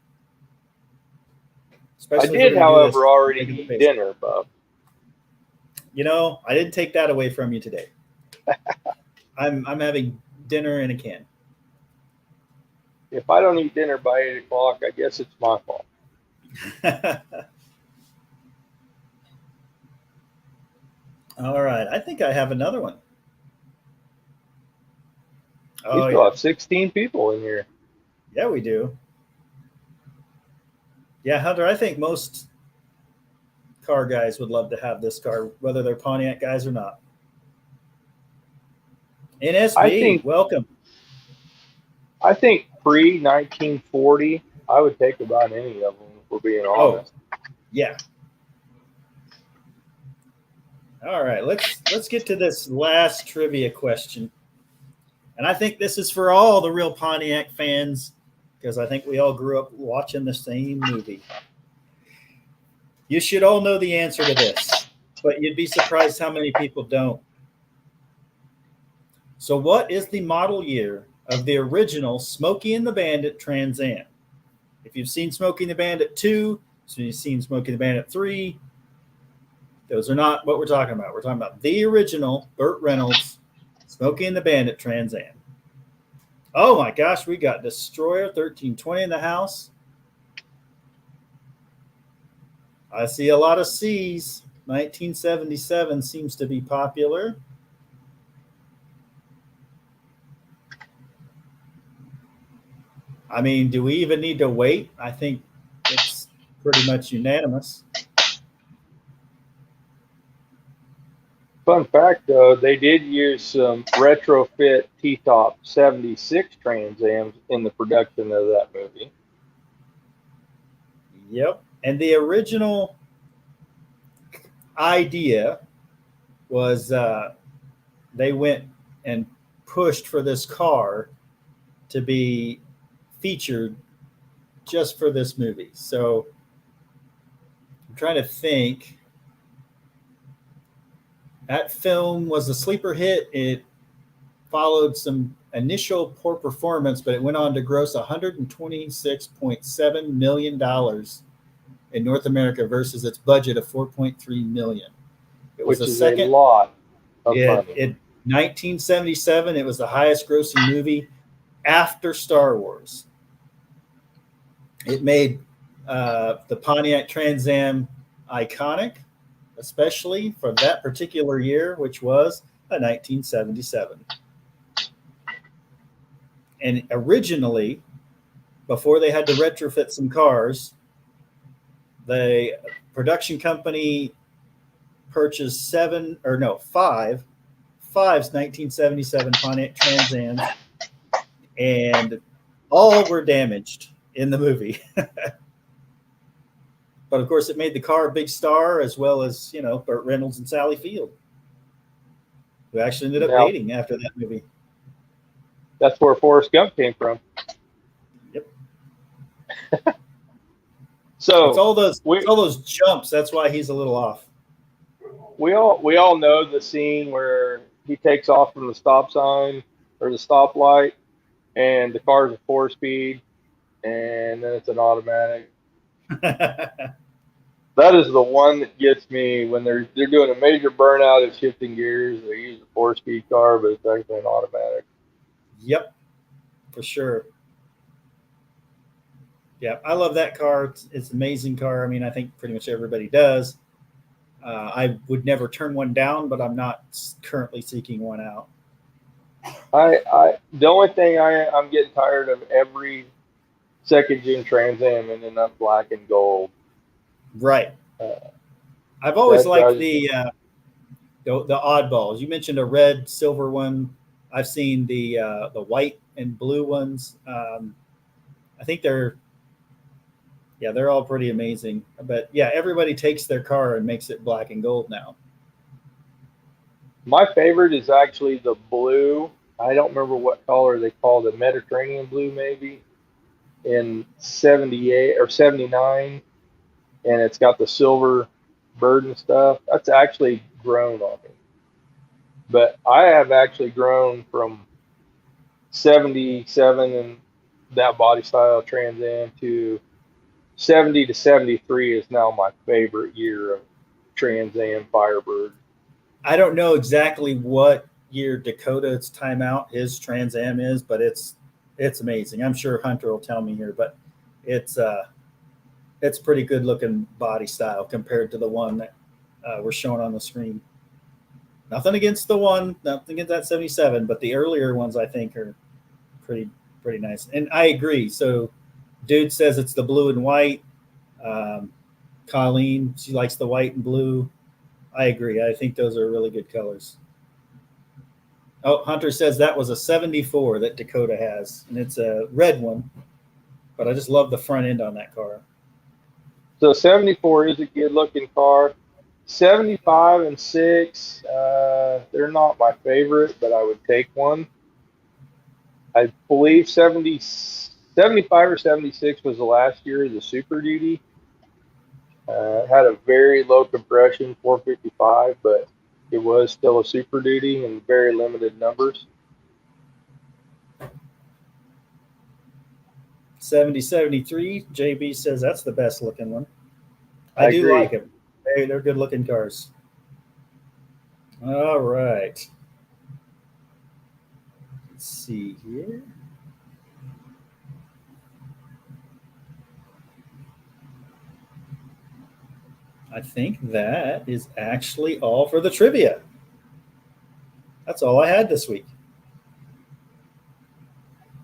Especially I did, however, already eat dinner, Bob. I didn't take that away from you today. I'm having dinner in a can. If I don't eat dinner by 8 o'clock, I guess it's my fault. All right. I think I have another one. We still have 16 people in here. Yeah, we do. Yeah, Hunter, I think most car guys would love to have this car, whether they're Pontiac guys or not. NSB, welcome. I think pre-1940, I would take about any of them, if we're being honest. Yeah. All right, let's get to this last trivia question. And I think this is for all the real Pontiac fans, because I think we all grew up watching the same movie. You should all know the answer to this, but you'd be surprised how many people don't. So, what is the model year of the original Smokey and the Bandit Trans Am? If you've seen Smokey and the Bandit 2, so you've seen Smokey and the Bandit 3, those are not what we're talking about. We're talking about the original Burt Reynolds Smokey and the Bandit Trans Am. Oh my gosh, we got Destroyer 1320 in the house. I see a lot of C's. 1977 seems to be popular. I mean, do we even need to wait? I think it's pretty much unanimous. Fun fact, though, they did use some retrofit T-top 76 Trans Ams in the production of that movie. Yep. And the original idea was they went and pushed for this car to be featured just for this movie. So I'm trying to think. That film was a sleeper hit. It followed some initial poor performance, but it went on to gross $126.7 million in North America versus its budget of $4.3 million. It was Which is a lot of money. In 1977, it was the highest grossing movie after Star Wars. It made the Pontiac Trans Am iconic, especially for that particular year, which was 1977. And originally, before they had to retrofit some cars, the production company purchased five 1977 Pontiac Trans Ams, and all were damaged in the movie. But of course, it made the car a big star, as well as, Burt Reynolds and Sally Field, who actually ended up dating after that movie. That's where Forrest Gump came from. Yep. So it's all those jumps. That's why he's a little off. We all know the scene where he takes off from the stop sign or the stoplight, and the car's at 4-speed, and then it's an automatic. That is the one that gets me when they're doing a major burnout of shifting gears. They use a 4-speed car, but it's actually an automatic. Yep, for sure. Yeah, I love that car. It's an amazing car. I mean, I think pretty much everybody does. I would never turn one down, but I'm not currently seeking one out. The only thing I'm getting tired of every second gen Trans Am ending up black and gold. Right. I've always liked the oddballs. You mentioned a red, silver one. I've seen the white and blue ones. I think they're all pretty amazing. But yeah, everybody takes their car and makes it black and gold now. My favorite is actually the blue. I don't remember what color they call it, Mediterranean blue maybe, in 78 or 79. And it's got the silver bird and stuff. That's actually grown on me. But I have actually grown from 77 and that body style Trans Am to 70 to 73 is now my favorite year of Trans Am Firebird. I don't know exactly what year Dakota's timeout his Trans Am is, but it's amazing. I'm sure Hunter will tell me here, but it's pretty good looking body style compared to the one that we're showing on the screen. Nothing against that 77, but the earlier ones I think are pretty nice. And I agree. So dude says it's the blue and white. Colleen, she likes the white and blue. I agree. I think those are really good colors. Oh, Hunter says that was a 74 that Dakota has, and it's a red one, but I just love the front end on that car. So 74 is a good looking car. 75 and 6, they're not my favorite, but I would take one. I believe 76 75 or 76 was the last year of the Super Duty. It had a very low compression, 455, but it was still a Super Duty in very limited numbers. 73. JB says that's the best looking one. I do agree. like them. They're good looking cars. All right. Let's see here. I think that is actually all for the trivia. That's all I had this week.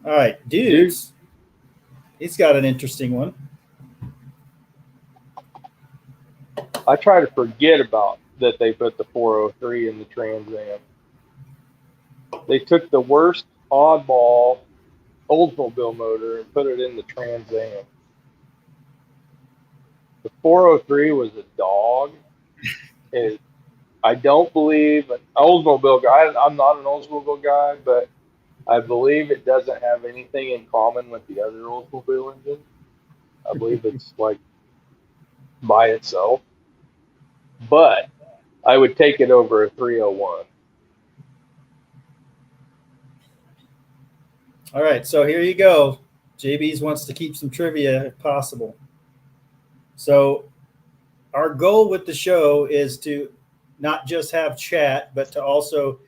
All right, dudes. He's got an interesting one. I try to forget about that they put the 403 in the Trans Am. They took the worst oddball Oldsmobile motor and put it in the Trans Am. The 403 was a dog. I don't believe an Oldsmobile guy. I'm not an Oldsmobile guy, but I believe it doesn't have anything in common with the other Oldsmobile engines. I believe it's like by itself. But I would take it over a 301. All right, so here you go. JB's wants to keep some trivia if possible. So our goal with the show is to not just have chat, but to also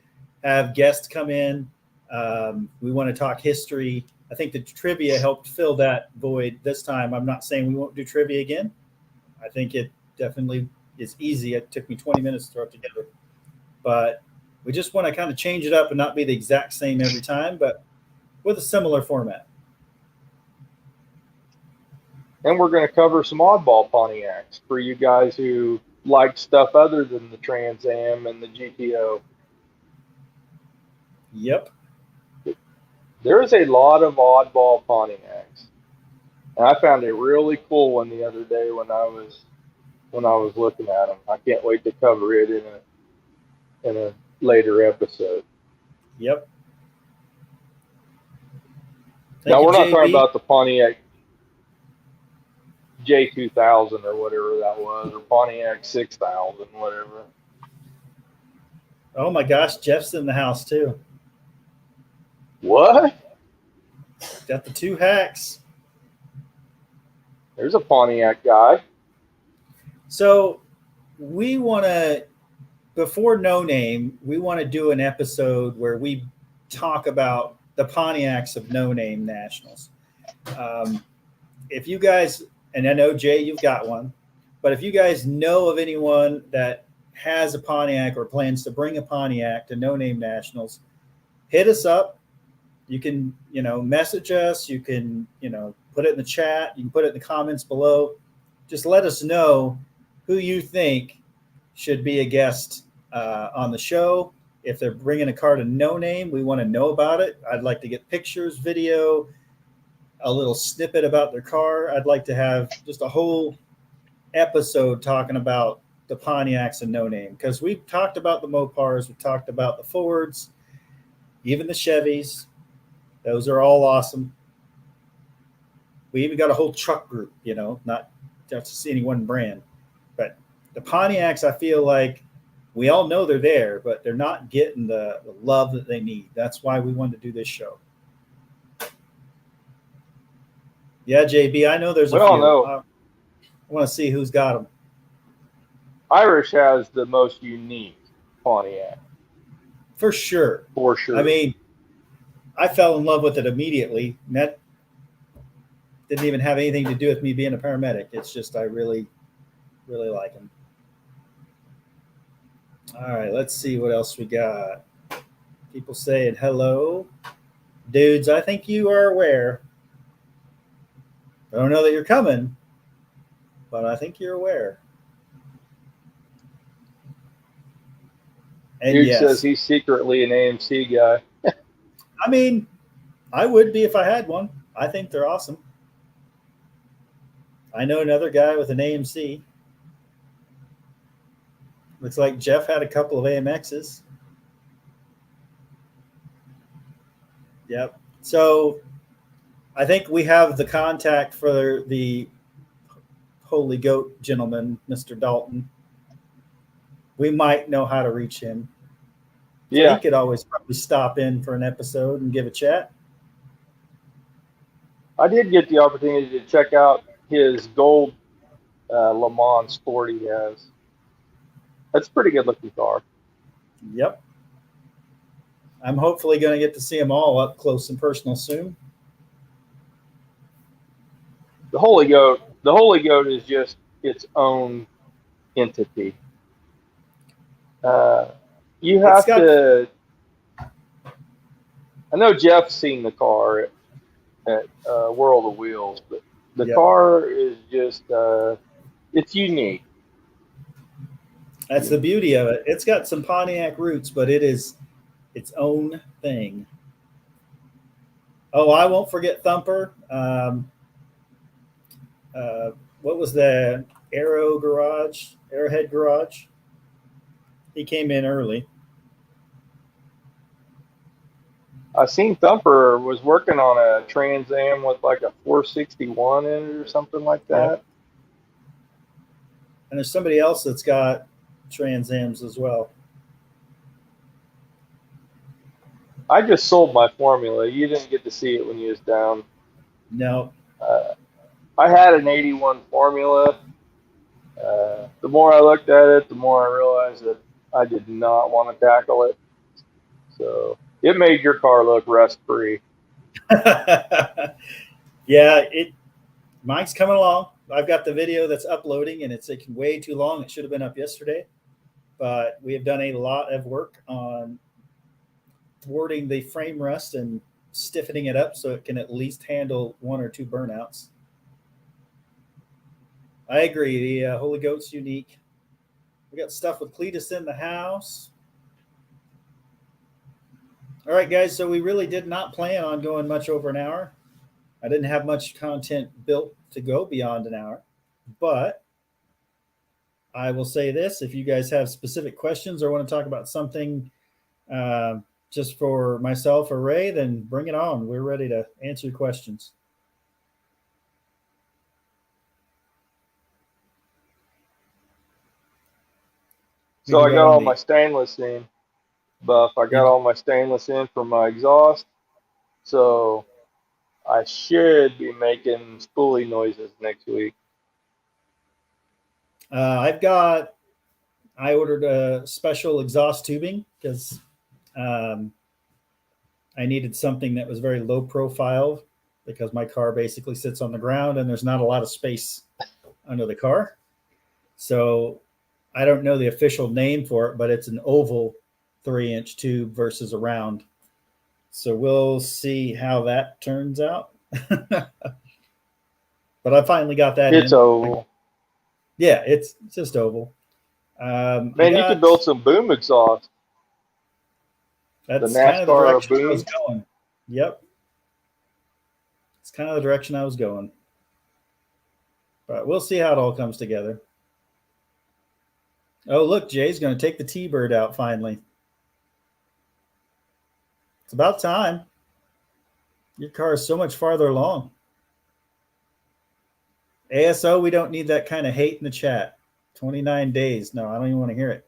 have guests come in. We want to talk history. I think the trivia helped fill that void this time. I'm not saying we won't do trivia again. I think it definitely is easy. It took me 20 minutes to throw it together. But we just want to kind of change it up and not be the exact same every time, but with a similar format. And we're going to cover some oddball Pontiacs for you guys who like stuff other than the Trans Am and the GTO. Yep. There's a lot of oddball Pontiacs. And I found a really cool one the other day when I was looking at them. I can't wait to cover it in a later episode. Yep. Now, we're not talking about the Pontiac J2000 or whatever that was, or Pontiac 6000, whatever. Oh my gosh, Jeff's in the house too. What? Got the two hacks. There's a Pontiac guy. So we want to, before No Name, we want to do an episode where we talk about the Pontiacs of No Name Nationals. If you guys, and I know, Jay, you've got one, but if you guys know of anyone that has a Pontiac or plans to bring a Pontiac to No Name Nationals, hit us up. You can, message us. You can, put it in the chat. You can put it in the comments below. Just let us know who you think should be a guest on the show. If they're bringing a car to No Name, we want to know about it. I'd like to get pictures, video, a little snippet about their car. I'd like to have just a whole episode talking about the Pontiacs and No Name, because we've talked about the Mopars, we've talked about the Fords, even the Chevys. Those are all awesome. We even got a whole truck group, not just to see any one brand. But the Pontiacs, I feel like we all know they're there, but they're not getting the love that they need. That's why we wanted to do this show. Yeah, JB, I know there's a few. I want to see who's got them. Irish has the most unique Pontiac. For sure. For sure. I mean, I fell in love with it immediately. And that didn't even have anything to do with me being a paramedic. It's just I really, really like them. All right, let's see what else we got. People saying hello. Dudes, I think you are aware. I don't know that you're coming, but I think you're aware. And Dude yes, says he's secretly an AMC guy. I mean, I would be if I had one. I think they're awesome. I know another guy with an AMC. Looks like Jeff had a couple of AMXs. Yep. So I think we have the contact for the Holy Goat gentleman, Mr. Dalton. We might know how to reach him. So Yeah, he could always probably stop in for an episode and give a chat. I did get the opportunity to check out his gold Le Mans Sport he has. That's a pretty good looking car. Yep. I'm hopefully going to get to see them all up close and personal soon. The Holy Goat is just its own entity. You It's have got, to. I know Jeff's seen the car at World of Wheels, but the yep, car is just it's unique. that's the beauty of it. It's got some Pontiac roots, but it is its own thing. Oh, I won't forget Thumper. What was the Arrowhead Garage? He came in early. I seen Thumper was working on a Trans Am with like a 461 in it or something like Yep. that. And there's somebody else that's got Trans Ams as well. I just sold my Formula. You didn't get to see it when you was down. No. Uh, I had an 81 Formula. The more I looked at it, the more I realized that I did not want to tackle it. So it made your car look rust free. Yeah, mine's coming along. I've got the video that's uploading and it's taking way too long. It should have been up yesterday, but we have done a lot of work on thwarting the frame rust and stiffening it up so it can at least handle one or two burnouts. I agree. The Holy Goat's unique. We got stuff with Cletus in the house. All right, guys. So we really did not plan on going much over an hour. I didn't have much content built to go beyond an hour, but I will say this: if you guys have specific questions or want to talk about something just for myself or Ray, then bring it on. We're ready to answer your questions. So I got all my stainless in, Buff. I got all my stainless in for my exhaust. So I should be making spoolie noises next week. I ordered a special exhaust tubing because I needed something that was very low profile because my car basically sits on the ground and there's not a lot of space under the car. So I don't know the official name for it, but it's an oval 3-inch tube versus a round. So we'll see how that turns out. But I finally got that. It's oval. Yeah, it's just oval. Man, you could build some boom exhaust. That's the kind of the NASCAR direction boom. I was going. Yep. It's kind of the direction I was going. But we'll see how it all comes together. Oh, look, Jay's going to take the T-Bird out finally. It's about time. Your car is so much farther along. ASO, we don't need that kind of hate in the chat. 29 days. No, I don't even want to hear it.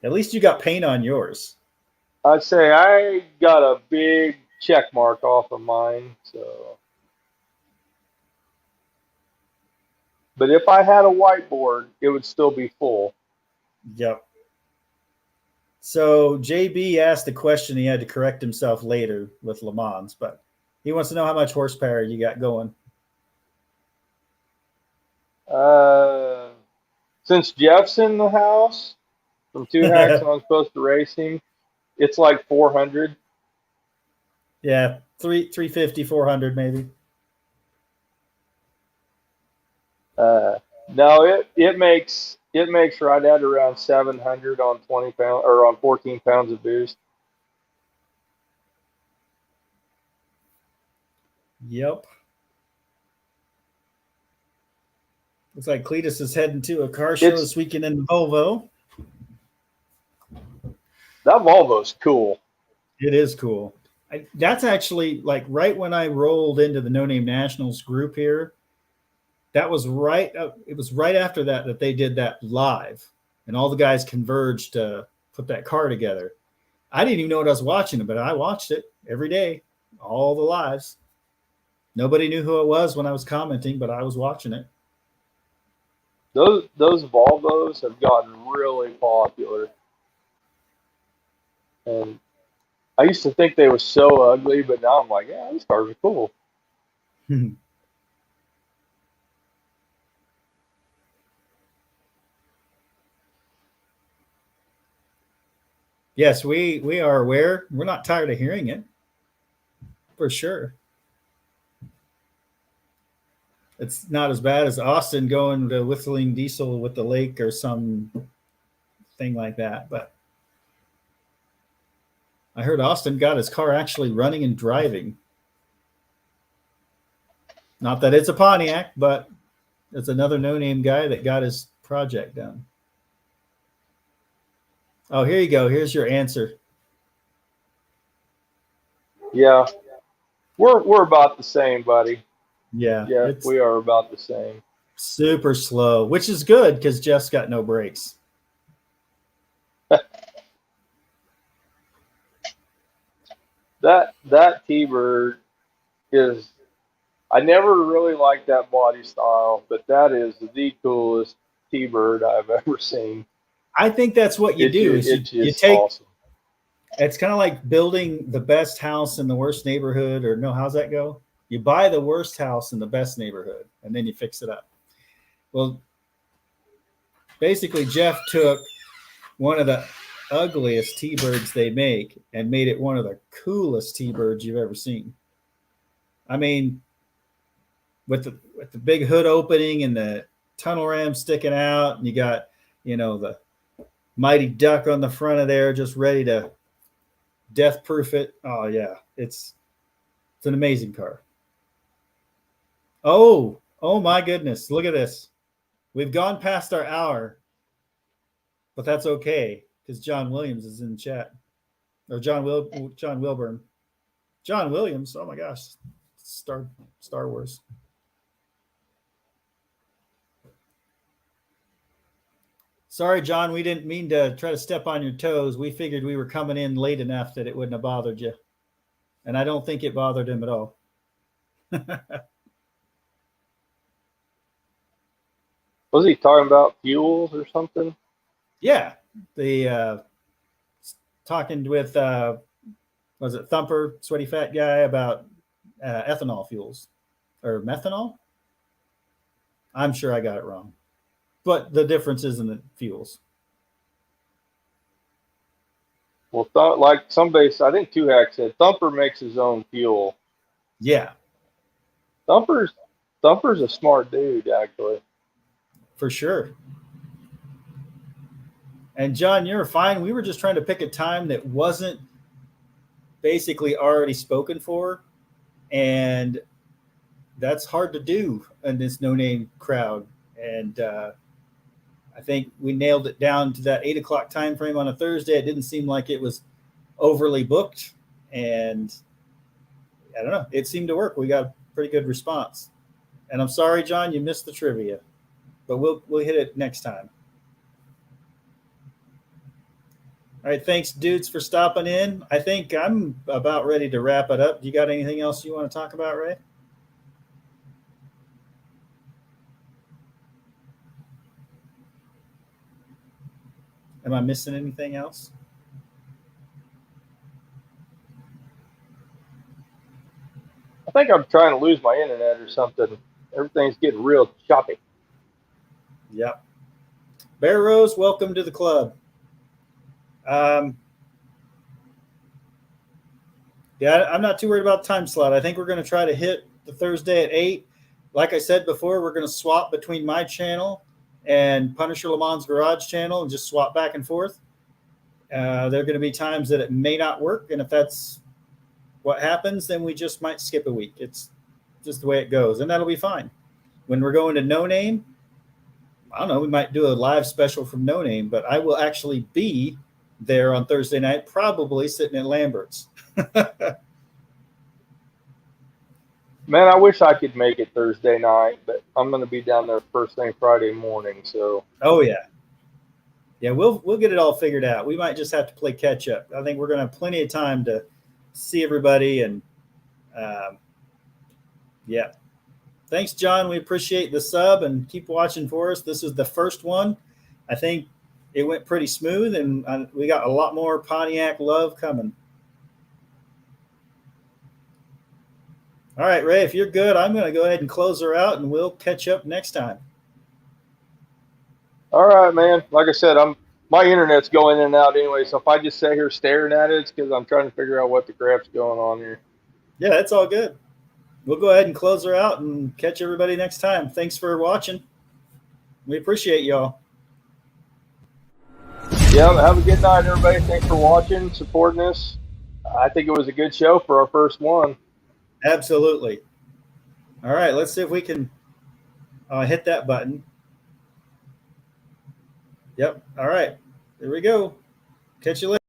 At least you got paint on yours. I'd say I got a big check mark off of mine. So, but if I had a whiteboard, it would still be full. Yep. So JB asked a question. He had to correct himself later with Le Mans, but he wants to know how much horsepower you got going. Since Jeff's in the house from Two Hacks and I'm supposed to race him, it's like 400. Yeah, 350, 400 maybe. No, it makes right at around 700 on 20 pounds or on 14 pounds of boost. Yep. Looks like Cletus is heading to a car show this weekend in the Volvo. That Volvo's cool. It is cool. That's actually like right when I rolled into the No Name Nationals group here. That was right. It was right after that they did that live, and all the guys converged to put that car together. I didn't even know what I was watching, but I watched it every day, all the lives. Nobody knew who it was when I was commenting, but I was watching it. Those Volvos have gotten really popular, and I used to think they were so ugly, but now I'm like, yeah, these cars are cool. Yes, we are aware. We're not tired of hearing it, for sure. It's not as bad as Austin going to whistling diesel with the lake or some thing like that. But I heard Austin got his car actually running and driving. Not that it's a Pontiac, but it's another no-name guy that got his project done. Oh, here you go. Here's your answer. Yeah, we're about the same, buddy. Yeah, Yeah, we are about the same. Super slow, which is good because Jeff's got no brakes. That T-Bird is, I never really liked that body style, but that is the coolest T-Bird I've ever seen. I think that's what you do. It's you take. Awesome. It's kind of like building the best house in the worst neighborhood, or no, how's that go? You buy the worst house in the best neighborhood, and then you fix it up. Well, basically, Jeff took one of the ugliest T-Birds they make and made it one of the coolest T-Birds you've ever seen. I mean, with the big hood opening and the tunnel ram sticking out, and you got, the Mighty Duck on the front of there just ready to death-proof it. Oh, yeah. It's an amazing car. Oh my goodness. Look at this. We've gone past our hour, but that's okay because John Williams is in the chat. Or John Wilburn. John Williams. Oh, my gosh. Star Wars. Sorry, John, we didn't mean to try to step on your toes. We figured we were coming in late enough that it wouldn't have bothered you. And I don't think it bothered him at all. Was he talking about fuels or something? Yeah. Talking with, was it Thumper, Sweaty Fat Guy, about ethanol fuels or methanol? I'm sure I got it wrong. But the difference is in the fuels. Well, like somebody, I think Tuhack said, Thumper makes his own fuel. Yeah. Thumper's a smart dude, actually. For sure. And John, you're fine. We were just trying to pick a time that wasn't basically already spoken for. And that's hard to do in this no-name crowd. And I think we nailed it down to that 8 o'clock time frame on a Thursday. It didn't seem like it was overly booked, and I don't know. It seemed to work. We got a pretty good response. And I'm sorry, John, you missed the trivia, but we'll hit it next time. All right, thanks, dudes, for stopping in. I think I'm about ready to wrap it up. Do you got anything else you want to talk about, Ray? Am I missing anything else? I think I'm trying to lose my internet or something. Everything's getting real choppy. Yep. Bear Rose, welcome to the club. Yeah, I'm not too worried about the time slot. I think we're going to try to hit the Thursday at 8. Like I said before, we're going to swap between my channel and Punisher Lemans Garage channel and just swap back and forth. There are going to be times that it may not work, and if that's what happens, then we just might skip a week. It's just the way it goes, and that'll be fine. When we're going to No Name, I don't know, we might do a live special from No Name, but I will actually be there on Thursday night, probably sitting in Lambert's. Man, I wish I could make it Thursday night, but I'm going to be down there first thing Friday morning. So, Oh yeah, yeah. We'll get it all figured out. We might just have to play catch up. I think we're gonna have plenty of time to see everybody, and um, yeah. Thanks, John. We appreciate the sub and keep watching for us. This is the first one. I think it went pretty smooth, and we got a lot more Pontiac love coming. All right, Ray, if you're good, I'm going to go ahead and close her out, and we'll catch up next time. all right, man. Like I said, my internet's going in and out anyway. So if I just sit here staring at it, it's because I'm trying to figure out what the crap's going on here. Yeah, that's all good. We'll go ahead and close her out and catch everybody next time. Thanks for watching. We appreciate y'all. Yeah, have a good night, everybody. Thanks for watching, supporting us. I think it was a good show for our first one. Absolutely. All right, let's see if we can hit that button. Yep. All right. There we go. Catch you later.